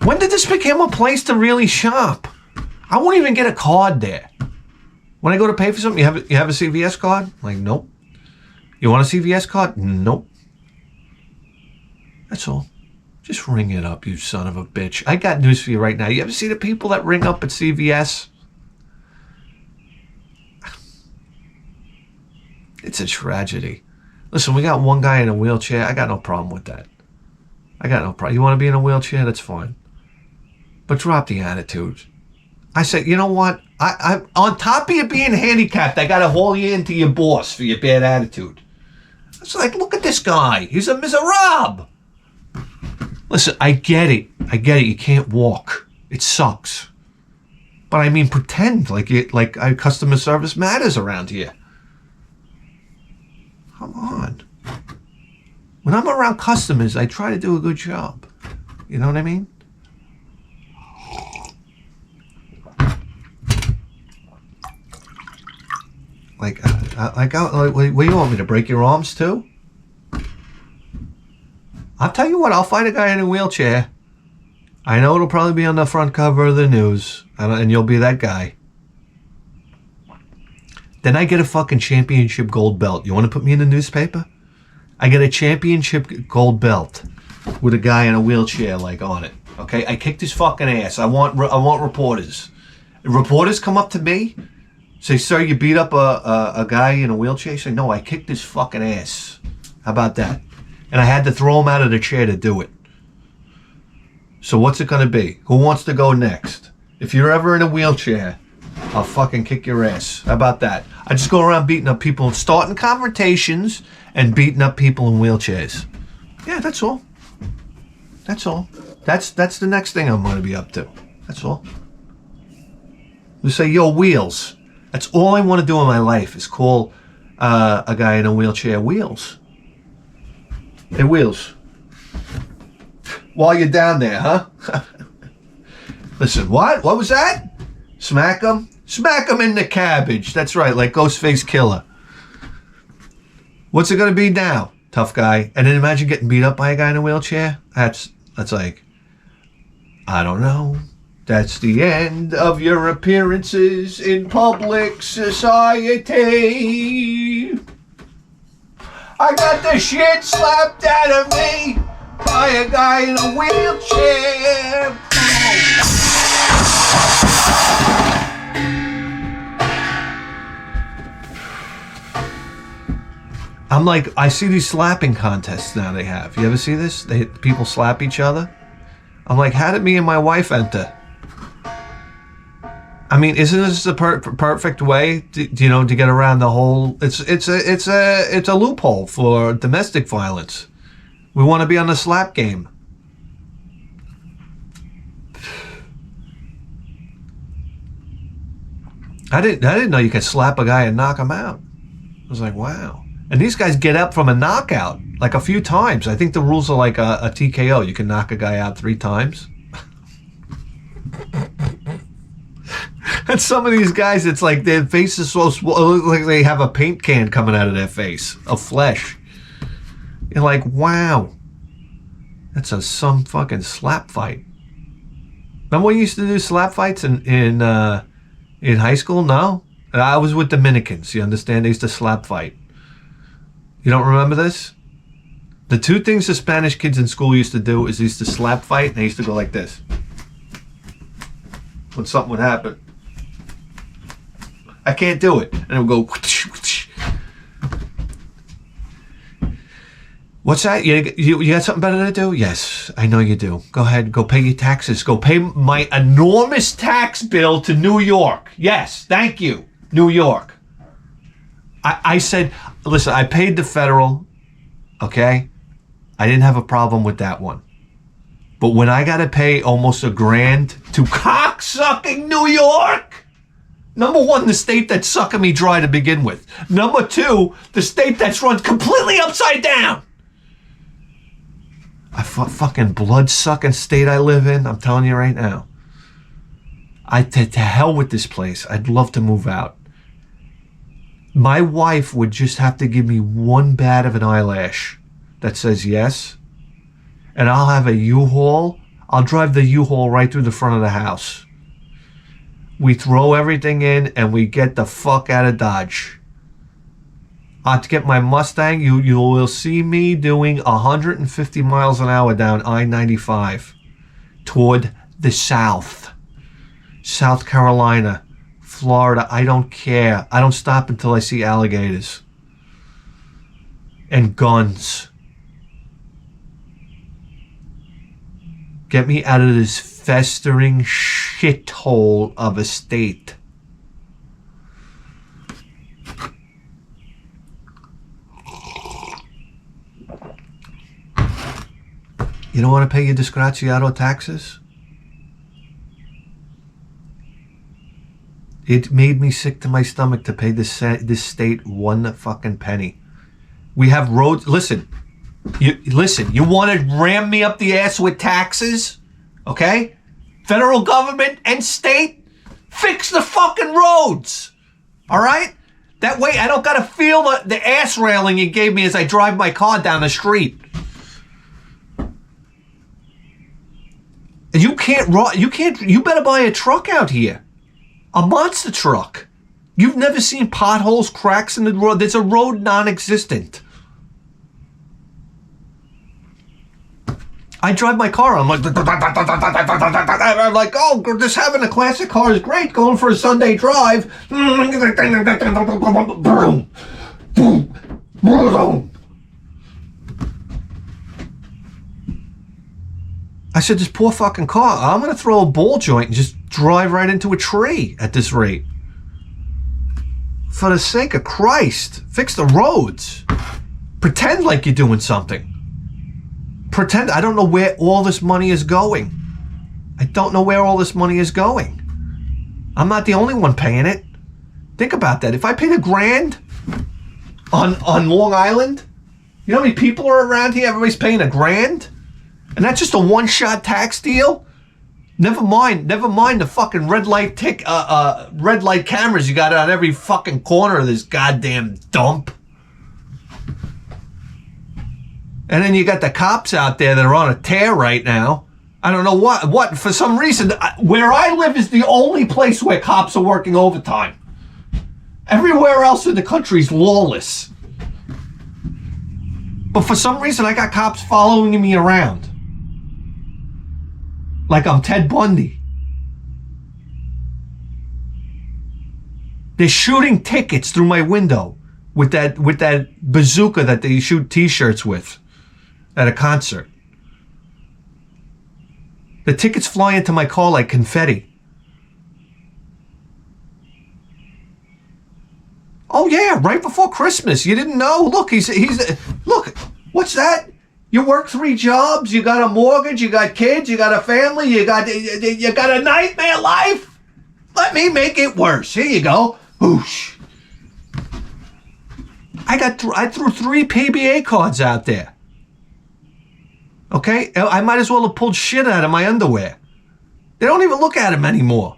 When did this become a place to really shop? I won't even get a card there. When I go to pay for something, you have a CVS card? I'm like, nope. You want a CVS card? Nope. That's all. Just ring it up, you son of a bitch. I got news for you right now. You ever see the people that ring up at CVS? It's a tragedy. Listen, we got one guy in a wheelchair. I got no problem with that. I got no problem. You want to be in a wheelchair? That's fine. But drop the attitude. I said, you know what? I on top of you being handicapped, I got to haul you into your boss for your bad attitude. It's like, look at this guy. He's a miserable. Listen, I get it. You can't walk. It sucks. But I mean, pretend like customer service matters around here. Come on. When I'm around customers, I try to do a good job. You know what I mean? What do you want me to break your arms too? I'll tell you what, I'll find a guy in a wheelchair. I know it'll probably be on the front cover of the news, and you'll be that guy. Then I get a fucking championship gold belt. You want to put me in the newspaper? I get a championship gold belt with a guy in a wheelchair like on it. Okay, I kicked his fucking ass. I want reporters. Reporters come up to me, say, "Sir, you beat up a guy in a wheelchair." Say, "No, I kicked his fucking ass." How about that? And I had to throw him out of the chair to do it. So what's it gonna be? Who wants to go next? If you're ever in a wheelchair, I'll fucking kick your ass. How about that? I just go around beating up people, starting confrontations and beating up people in wheelchairs. Yeah, that's all. That's all. That's the next thing I'm gonna be up to. That's all. You say, yo, Wheels. That's all I want to do in my life is call a guy in a wheelchair Wheels. Hey, Wheels. While you're down there, huh? Listen, what? What was that? Smack him? Smack him in the cabbage. That's right, like Ghostface Killer. What's it gonna be now, tough guy? And then imagine getting beat up by a guy in a wheelchair. That's like, I don't know. That's the end of your appearances in public society. I got the shit slapped out of me by a guy in a wheelchair. I'm like, I see these slapping contests now they have. You ever see this? People slap each other. I'm like, how did me and my wife enter? I mean, isn't this the perfect way to get around the whole? It's a loophole for domestic violence. We want to be on the slap game. I didn't know you could slap a guy and knock him out. I was like, wow. And these guys get up from a knockout like a few times. I think the rules are like a TKO. You can knock a guy out 3 times. And some of these guys, it's like their face is so swollen, like they have a paint can coming out of their face of flesh. You're like, wow, that's some fucking slap fight. Remember when we used to do slap fights in high school? No, I was with Dominicans. You understand? They used to slap fight. You don't remember this? The 2 things the Spanish kids in school used to do is they used to slap fight, and they used to go like this when something would happen. I can't do it. And it would go. What's that? You got something better to do? Yes, I know you do. Go ahead. Go pay your taxes. Go pay my enormous tax bill to New York. Yes, thank you, New York. I said, listen, I paid the federal, okay? I didn't have a problem with that one. But when I got to pay almost $1,000 to cocksucking New York, Number one, the state that's sucking me dry to begin with. Number two, the state that's run completely upside down. A fucking blood-sucking state I live in, I'm telling you right now. To hell with this place. I'd love to move out. My wife would just have to give me one bat of an eyelash that says yes, and I'll have a U-Haul. I'll drive the U-Haul right through the front of the house. We throw everything in and we get the fuck out of Dodge. I'll get my Mustang. You will see me doing 150 miles an hour down I-95 toward the south. South Carolina, Florida, I don't care. I don't stop until I see alligators and guns. Get me out of this festering shithole of a state. You don't want to pay your disgraziato taxes? It made me sick to my stomach to pay this state one fucking penny. We have roads. Listen, you want to ram me up the ass with taxes? Okay? Federal government and state, fix the fucking roads. All right? That way I don't got to feel the ass railing you gave me as I drive my car down the street. And you better buy a truck out here. A monster truck. You've never seen potholes, cracks in the road. There's a road non-existent. I drive my car. I'm like, oh, just having a classic car is great. Going for a Sunday drive. Boom, boom, boom. I said, this poor fucking car, I'm going to throw a ball joint and just drive right into a tree at this rate. For the sake of Christ, fix the roads. Pretend like you're doing something. Pretend. I don't know where all this money is going. I don't know where all this money is going. I'm not the only one paying it. Think about that. If I paid $1,000 on Long Island, you know how many people are around here? Everybody's paying $1,000? And that's just a one-shot tax deal? Never mind the fucking red light cameras you got on every fucking corner of this goddamn dump. And then you got the cops out there that are on a tear right now. I don't know what for some reason, where I live is the only place where cops are working overtime. Everywhere else in the country is lawless. But for some reason, I got cops following me around. Like I'm Ted Bundy. They're shooting tickets through my window with that bazooka that they shoot t-shirts with at a concert. The tickets fly into my car like confetti. Oh yeah, right before Christmas. You didn't know? Look, look, what's that? You work 3 jobs, you got a mortgage, you got kids, you got a family, you got a nightmare life? Let me make it worse. Here you go. Whoosh. I threw 3 PBA cards out there. Okay? I might as well have pulled shit out of my underwear. They don't even look at them anymore.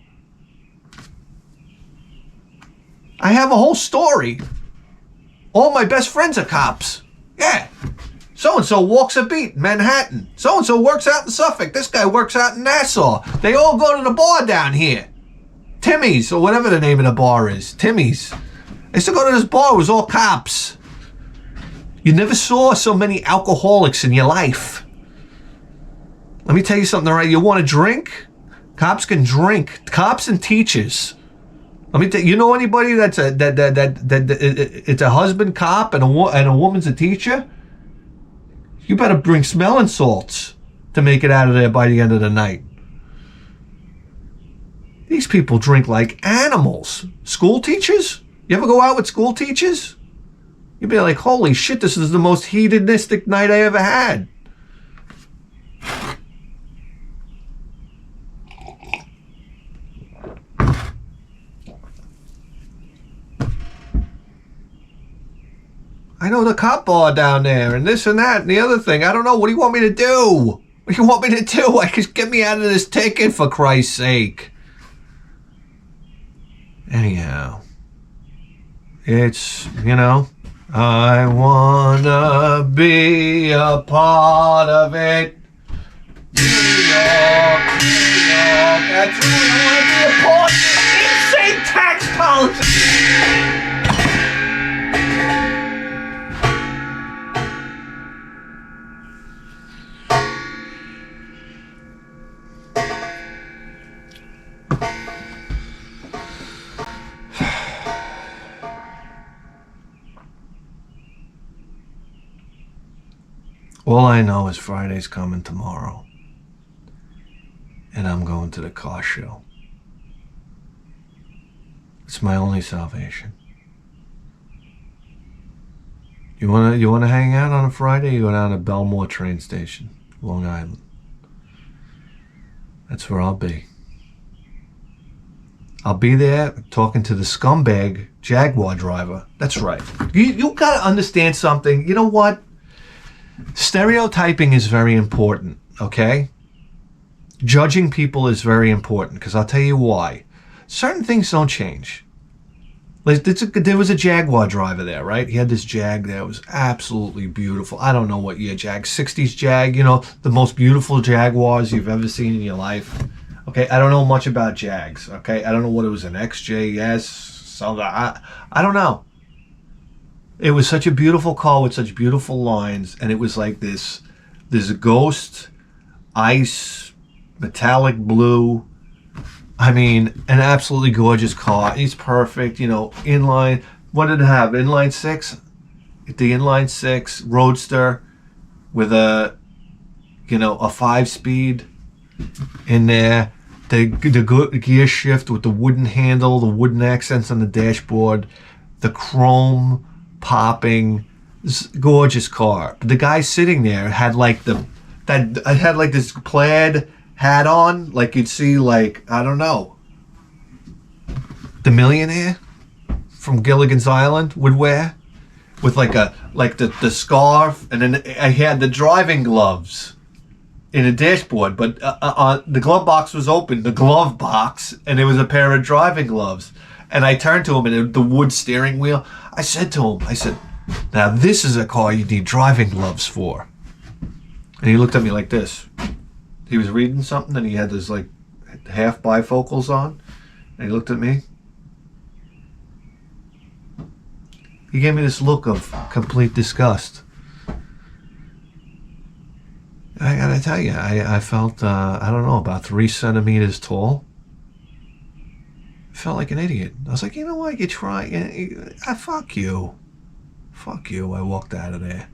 I have a whole story. All my best friends are cops. Yeah. So-and-so walks a beat in Manhattan. So-and-so works out in Suffolk. This guy works out in Nassau. They all go to the bar down here. Timmy's, or whatever the name of the bar is. Timmy's. I used to go to this bar. It was all cops. You never saw so many alcoholics in your life. Let me tell you something, all right? You want to drink? Cops can drink. Cops and teachers. Let me tell you, know anybody that's it's a husband cop and a woman's a teacher? You better bring smelling salts to make it out of there by the end of the night. These people drink like animals. School teachers? You ever go out with school teachers? You'd be like, holy shit, this is the most hedonistic night I ever had. I know the cop bar down there and this and that and the other thing. I don't know. What do you want me to do? What do you want me to do? Just get me out of this ticket, for Christ's sake. Anyhow, it's, you know, I wanna be a part of it. New York, that's right. I wanna be a part of this insane tax policy. All I know is Friday's coming tomorrow. And I'm going to the car show. It's my only salvation. You wanna hang out on a Friday? You go down to Belmore train station, Long Island. That's where I'll be. I'll be there talking to the scumbag Jaguar driver. That's right. You gotta understand something. You know what? Stereotyping is very important, okay? Judging people is very important, because I'll tell you why. Certain things don't change. Like, there was a Jaguar driver there, right? He had this Jag that was absolutely beautiful. I don't know what year Jag, 60s Jag, you know, the most beautiful Jaguars you've ever seen in your life. Okay, I don't know much about Jags, okay? I don't know what it was, an XJS, something, I don't know. It was such a beautiful car with such beautiful lines, and it was like this ghost, ice, metallic blue. I mean, an absolutely gorgeous car. It's perfect, you know, inline. What did it have? Inline 6? The inline 6 Roadster with a 5-speed in there. The gear shift with the wooden handle, the wooden accents on the dashboard, the chrome popping, gorgeous car. But the guy sitting there had like this plaid hat on, like you'd see, like, I don't know, the Millionaire from Gilligan's Island would wear, with the scarf, and then I had the driving gloves in a dashboard, but the glove box was open, the glove box, and there was a pair of driving gloves. And I turned to him, and the wood steering wheel. I said to him, now this is a car you need driving gloves for. And he looked at me like this. He was reading something, and he had his like half bifocals on. And he looked at me. He gave me this look of complete disgust. I gotta tell you, I felt, I don't know, about 3 centimeters tall. Felt like an idiot. I was like, you know what, you try, fuck you. Fuck you. I walked out of there.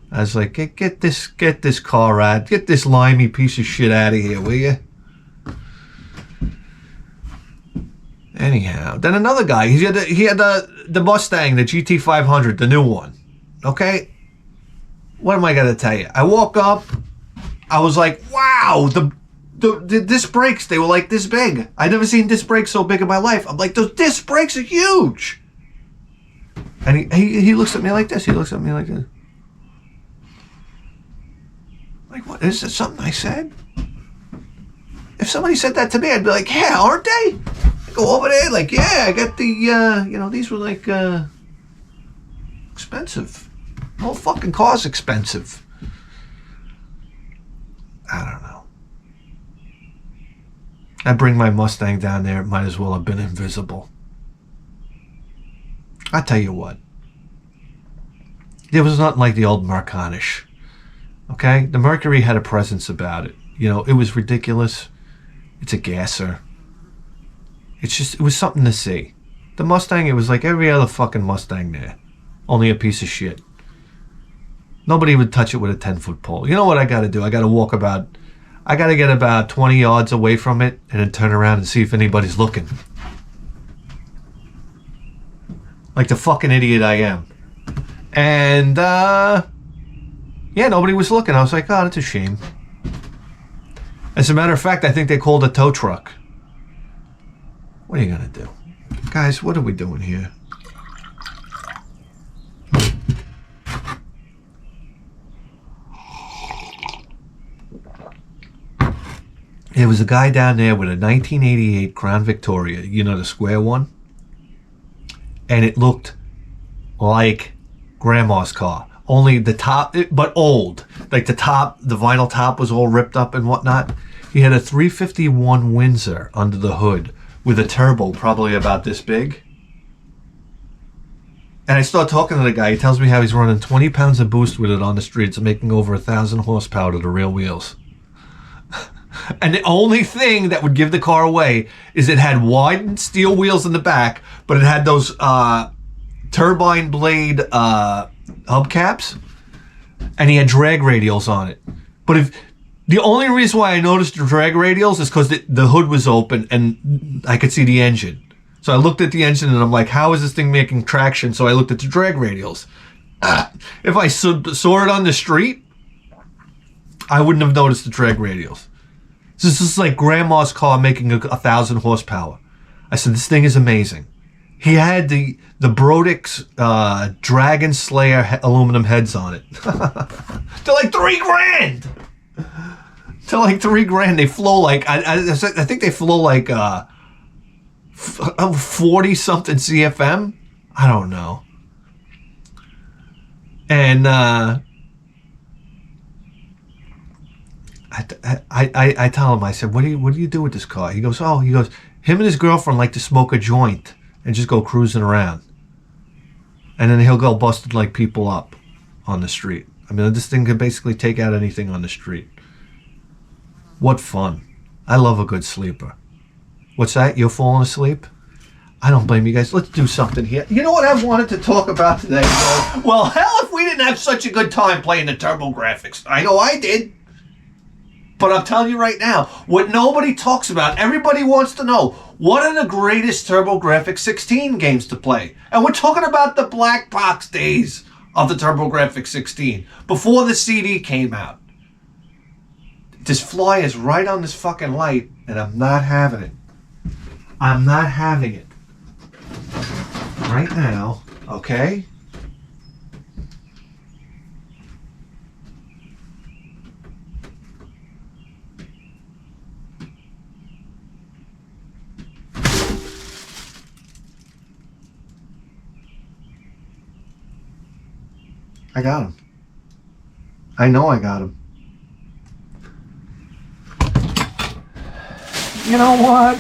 I was like, get this car out, get this limey piece of shit out of here, will you? Anyhow, then another guy, he had the Mustang, the GT500, the new one. Okay? What am I gonna tell you? I woke up, I was like, wow, the disc brakes, they were like this big. I'd never seen disc brakes so big in my life. I'm like, those disc brakes are huge. And he looks at me like this. He looks at me like this. Like, what? Is it something I said? If somebody said that to me, I'd be like, yeah, aren't they? I go over there, like, yeah, I got the, these were like, expensive. The whole fucking car's expensive. I don't know. I bring my Mustang down there, it might as well have been invisible. I tell you what. There was nothing like the old Merconish. Okay? The Mercury had a presence about it. You know, it was ridiculous. It's a gasser. It was something to see. The Mustang, it was like every other fucking Mustang there. Only a piece of shit. Nobody would touch it with a 10-foot pole. You know what I gotta do? I gotta get about 20 yards away from it and then turn around and see if anybody's looking. Like the fucking idiot I am. And, yeah, nobody was looking. I was like, oh, that's a shame. As a matter of fact, I think they called a tow truck. What are you gonna do? Guys, what are we doing here? There was a guy down there with a 1988 Crown Victoria, you know, the square one. And it looked like grandma's car. Only the top, but old. Like the top, the vinyl top was all ripped up and whatnot. He had a 351 Windsor under the hood with a turbo probably about this big. And I start talking to the guy. He tells me how he's running 20 pounds of boost with it on the streets and making over 1,000 horsepower to the real wheels. And the only thing that would give the car away is it had wide steel wheels in the back, but it had those turbine blade hubcaps, and he had drag radials on it. But if the only reason why I noticed the drag radials is because the hood was open and I could see the engine. So I looked at the engine and I'm like, how is this thing making traction? So I looked at the drag radials. If I saw it on the street, I wouldn't have noticed the drag radials. This is like grandma's car making 1,000 horsepower. I said, this thing is amazing. He had the Brodix Dragon Slayer aluminum heads on it. They're like $3,000. They're like $3,000. They flow like I think they flow like 40 something CFM. I don't know. And I tell him, I said, what do you do with this car? He goes, him and his girlfriend like to smoke a joint and just go cruising around. And then he'll go busting like people up on the street. I mean, this thing can basically take out anything on the street. What fun. I love a good sleeper. What's that? You're falling asleep? I don't blame you guys. Let's do something here. You know what I wanted to talk about today, though? Well, hell, if we didn't have such a good time playing the TurboGrafx. I know I did. But I'm telling you right now, what nobody talks about, everybody wants to know, what are the greatest TurboGrafx-16 games to play? And we're talking about the black box days of the TurboGrafx-16, before the CD came out. This fly is right on this fucking light, and I'm not having it. I'm not having it. Right now, okay? I got him. I know I got him. You know what?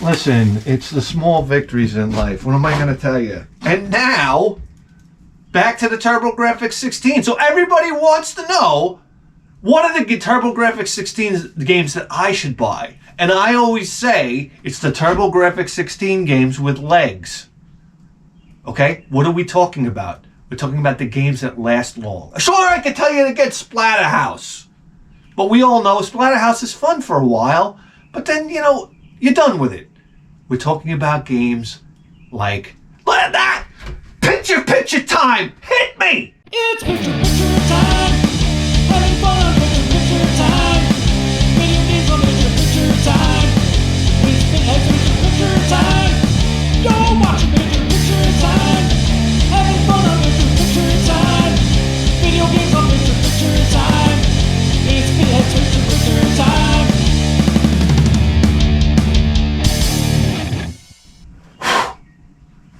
Listen, it's the small victories in life. What am I going to tell you? And now, back to the TurboGrafx-16. So everybody wants to know, what are the TurboGrafx-16 games that I should buy? And I always say, it's the TurboGrafx-16 games with legs. Okay? What are we talking about? We're talking about the games that last long. Sure, I can tell you to get Splatterhouse. But we all know Splatterhouse is fun for a while. But then, you know, you're done with it. We're talking about games like that. Picture time. Hit me. It's picture time. Having fun with picture time. Video games on picture time. It's picture time. Yo, watch picture time. Having fun on picture time. Video games on picture time. It's picture time.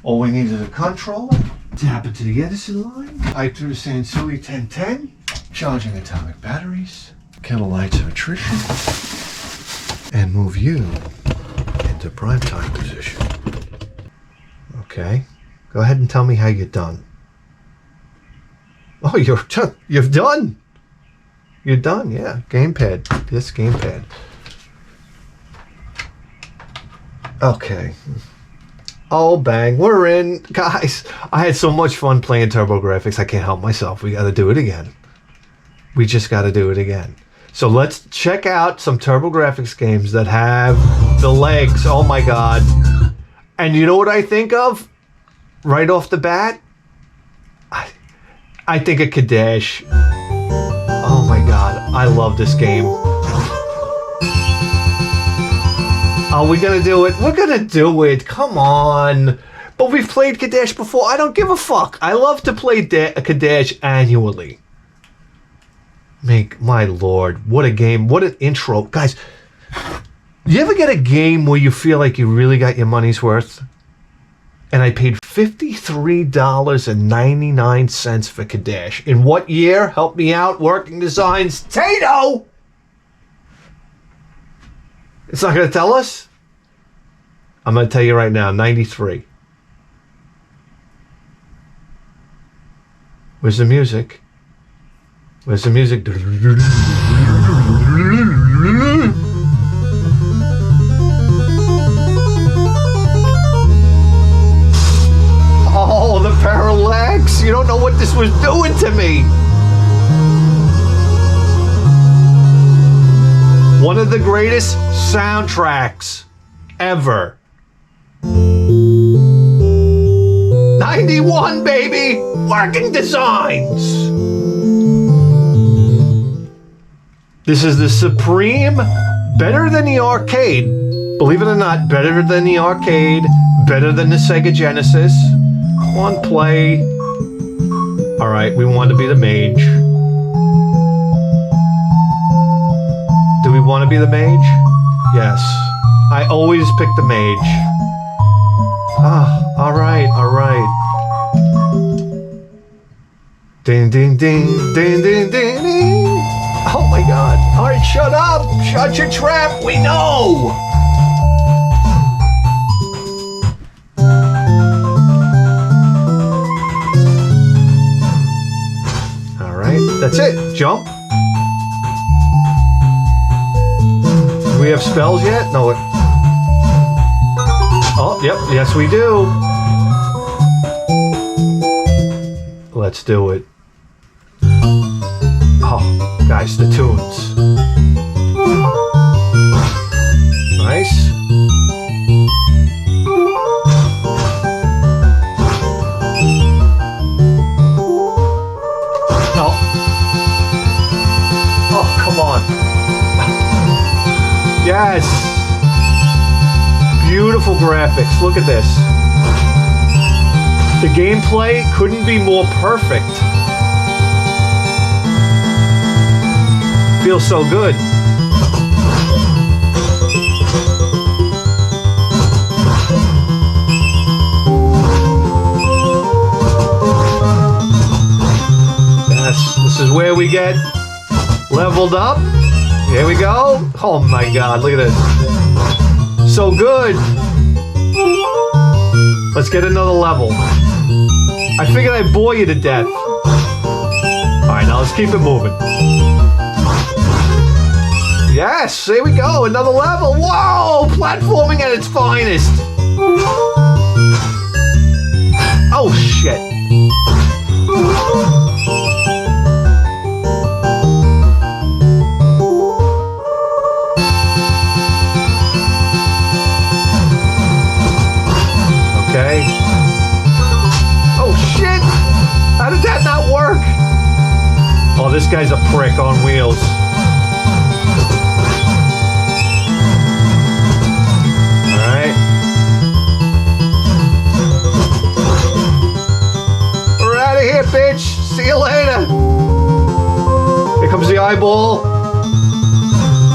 All we need is a controller. Tap it to the Edison line. Pipe through the Sansui 1010. Charging atomic batteries. Kettle lights of attrition. And move you into prime time position. Okay. Go ahead and tell me how you're done. Oh, you're done. You've done. You're done, yeah. Gamepad. This gamepad. Okay. Oh, bang. We're in. Guys, I had so much fun playing TurboGrafx. I can't help myself. We got to do it again. We just got to do it again. So let's check out some TurboGrafx games that have the legs. Oh, my God. And you know what I think of? Right off the bat? I think of Kadesh. Oh, my God. I love this game. Are we gonna do it? We're gonna do it. Come on. But we've played Kadesh before. I don't give a fuck. I love to play Kadesh annually. My lord, what a game. What an intro. Guys, you ever get a game where you feel like you really got your money's worth? And I paid $53.99 for Kadesh. In what year? Help me out. Working Designs. Tato! It's not going to tell us? I'm going to tell you right now. 93. Where's the music? Where's the music? Oh, the parallax. You don't know what this was doing to me. One of the greatest soundtracks ever. 91, baby. Working Designs. This is the supreme, better than the arcade. Believe it or not, better than the arcade, better than the Sega Genesis. On play. All right, we want to be the mage. Do we want to be the mage? Yes. I always pick the mage. Ah, all right, all right. Ding, ding, ding, ding, ding, ding, ding. Oh my God. All right, shut up. Shut your trap. We know. That's it. Jump. Do we have spells yet? No. Oh, yep. Yes, we do. Let's do it. Oh, guys, the tunes. Nice. Yes. Beautiful graphics. Look at this. The gameplay couldn't be more perfect. Feels so good. Yes, this is where we get leveled up. Here we go. Oh my God, look at this. So good. Let's get another level. I figured I'd bore you to death. All right, now let's keep it moving. Yes, here we go. Another level. Whoa, platforming at its finest. Oh, shit. Okay. Oh, shit! How did that not work? Oh, this guy's a prick on wheels. Alright. We're out of here, bitch! See you later! Here comes the eyeball.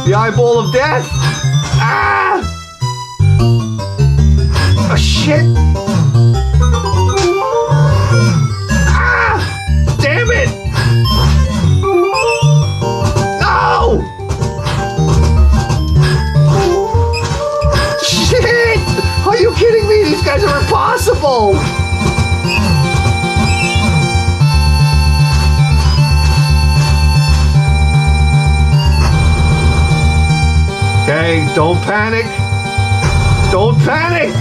The eyeball of death! Ah! Oh, shit! Ah! Damn it! No! Shit! Are you kidding me? These guys are impossible! Okay, don't panic. Don't panic!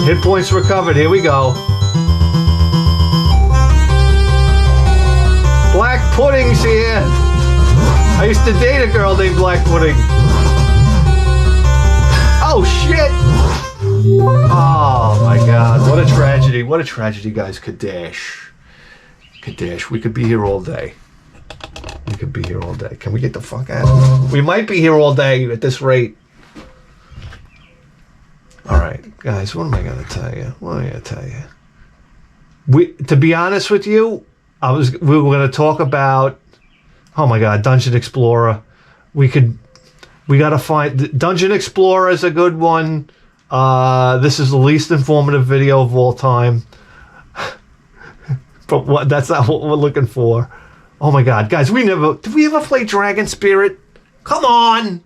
Hit points recovered. Here we go. Black Pudding's here. I used to date a girl named Black Pudding. Oh, shit. Oh, my God. What a tragedy. What a tragedy, guys. Kadesh. Kadesh. We could be here all day. We could be here all day. Can we get the fuck out of here? We might be here all day at this rate. All right, guys, what am I going to tell you? What am I going to tell you? To be honest with you, we were going to talk about, oh my God, Dungeon Explorer. We got to find, Dungeon Explorer is a good one. This is the least informative video of all time. But that's not what we're looking for. Oh my God, guys, did we ever play Dragon Spirit? Come on.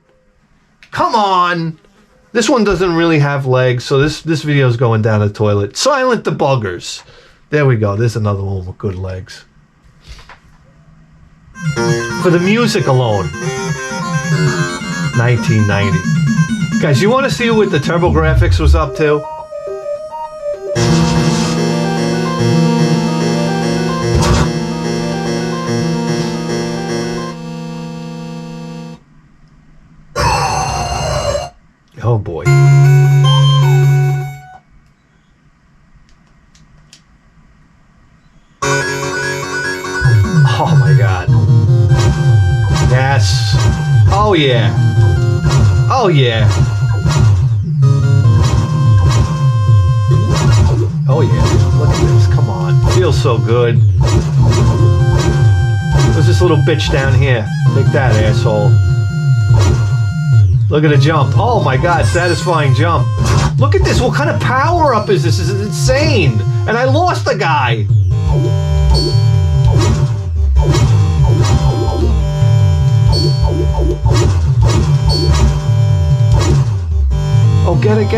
This one doesn't really have legs, so this video is going down the toilet. Silent Debuggers. There we go. There's another one with good legs. For the music alone, 1990. Guys, you want to see what the TurboGrafx was up to? Oh boy. Oh my God. Yes. Oh yeah. Oh yeah. Oh yeah. Look at this. Come on. Feels so good. There's this little bitch down here. Take that, asshole. Look at the jump. Oh my God, satisfying jump. Look at this. What kind of power up is this? This is insane. And I lost the guy. Oh, get it.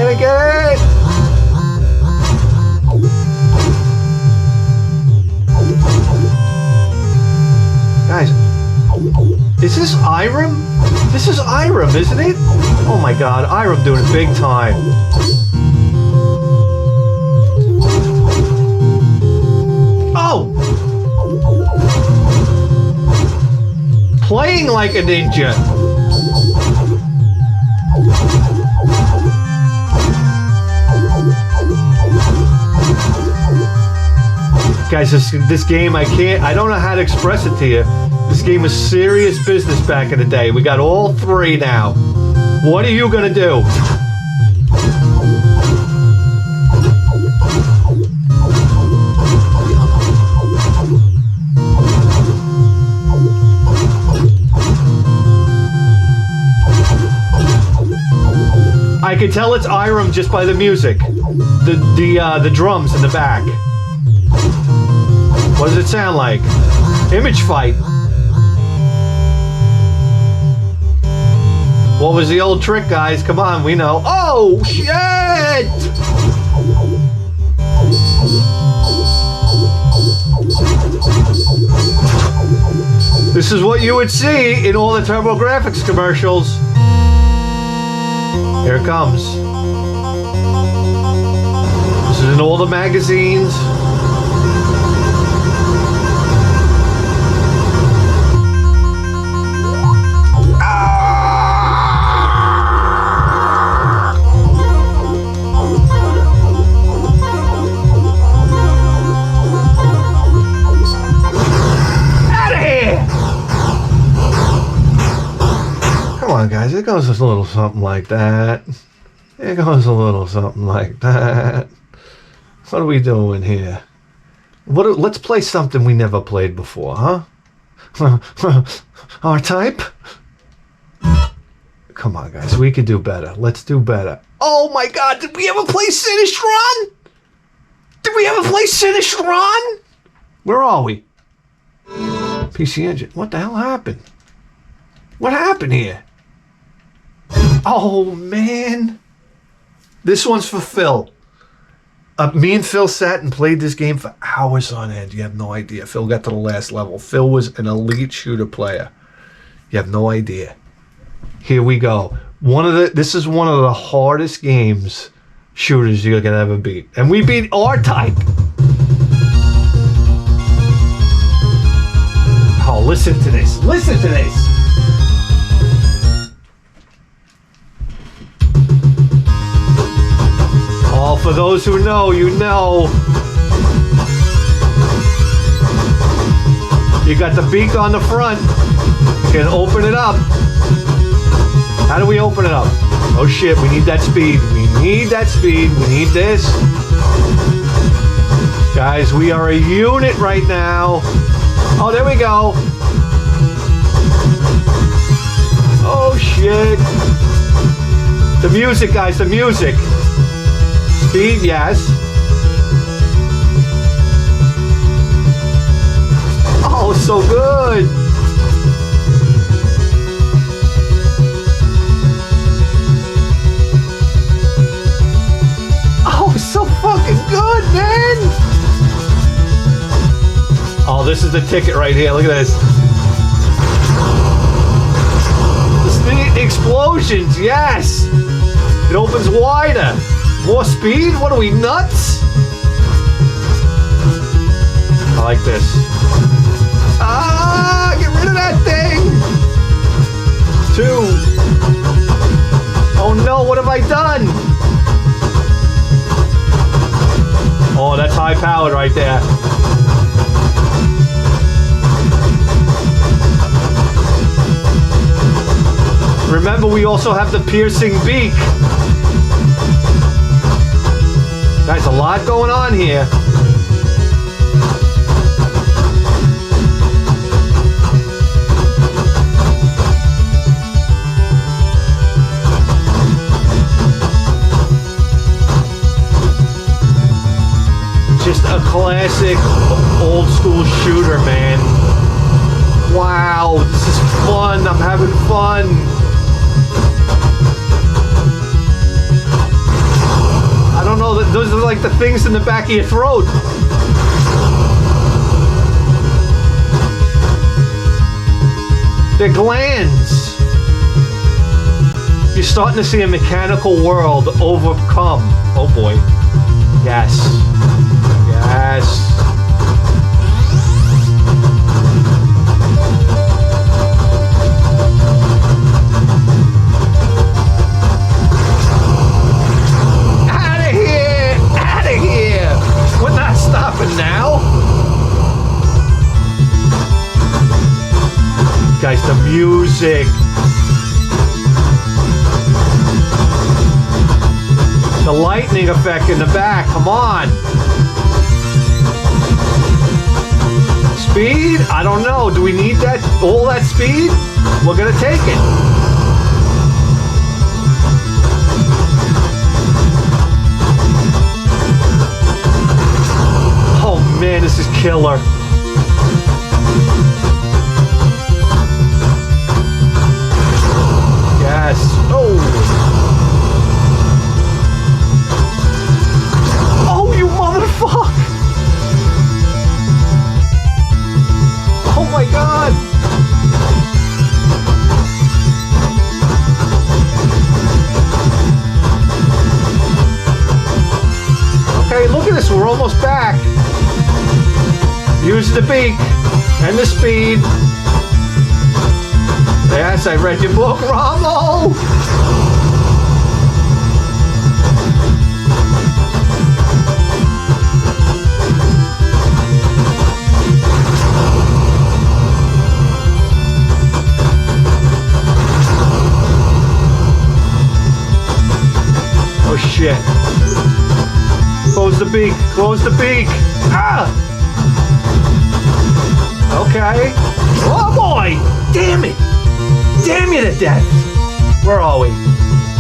Guys, is this Irem? This is Irem, isn't it? Oh my God, Irem doing it big time. Oh! Playing like a ninja. Guys, this game, I don't know how to express it to you. This game was serious business back in the day. We got all three now. What are you gonna do? I can tell it's Irem just by the music. The drums in the back. What does it sound like? Image fight. What was the old trick, guys? Come on, we know. Oh, shit! This is what you would see in all the TurboGrafx commercials. Here it comes. This is in all the magazines. Guys, it goes a little something like that. It goes a little something like that. What are we doing here? Let's play something we never played before, huh? Our type? Come on, guys, we can do better. Let's do better. Oh my God, did we ever play Sinistron? Where are we? PC Engine. What the hell happened? What happened here? Oh, man. This one's for Phil. Me and Phil sat and played this game for hours on end. You have no idea. Phil got to the last level. Phil was an elite shooter player. You have no idea. Here we go. This is one of the hardest shooters you can ever beat. And we beat R-Type. Oh, listen to this. Listen to this. Oh, for those who know, you know. You got the beak on the front. You can open it up. How do we open it up? Oh shit, we need that speed. We need that speed. We need this. Guys, we are a unit right now. Oh, there we go. Oh, shit. The music, guys, the music. Speed, yes. Oh, so good. Oh, so fucking good, man. Oh, this is the ticket right here. Look at this. The explosions, yes. It opens wider. More speed? What are we, nuts? I like this. Ah, get rid of that thing. 2. Oh no, what have I done? Oh, that's high powered right there. Remember, we also have the piercing beak. Guys, a lot going on here. Just a classic old school shooter, man. Wow, this is fun. I'm having fun. I don't know, those are like the things in the back of your throat. They're glands. You're starting to see a mechanical world overcome. Oh boy. Yes. Yes. Stopping now. Guys, the music. The lightning effect in the back. Come on. Speed? I don't know. Do we need that? All that speed? We're gonna take it. Man, this is killer. Yes. Oh. Oh, you motherfucker. Oh my God. Okay, look at this. We're almost back. Use the beak and the speed. Yes, I read your book, Romo. Oh shit. Close the beak. Close the beak. Ah! Okay. Oh boy! Damn it! Damn you to death! Where are we?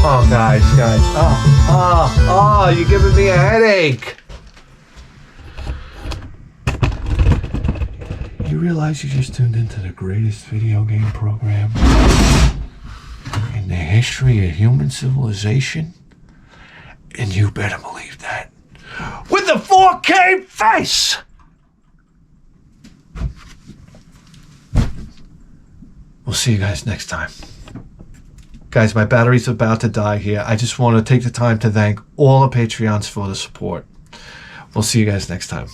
Oh, guys. Oh, you're giving me a headache. You realize you just tuned into the greatest video game program in the history of human civilization? And you better believe that. With the 4K face! We'll see you guys next time. Guys, my battery's about to die here. I just want to take the time to thank all the Patreons for the support. We'll see you guys next time.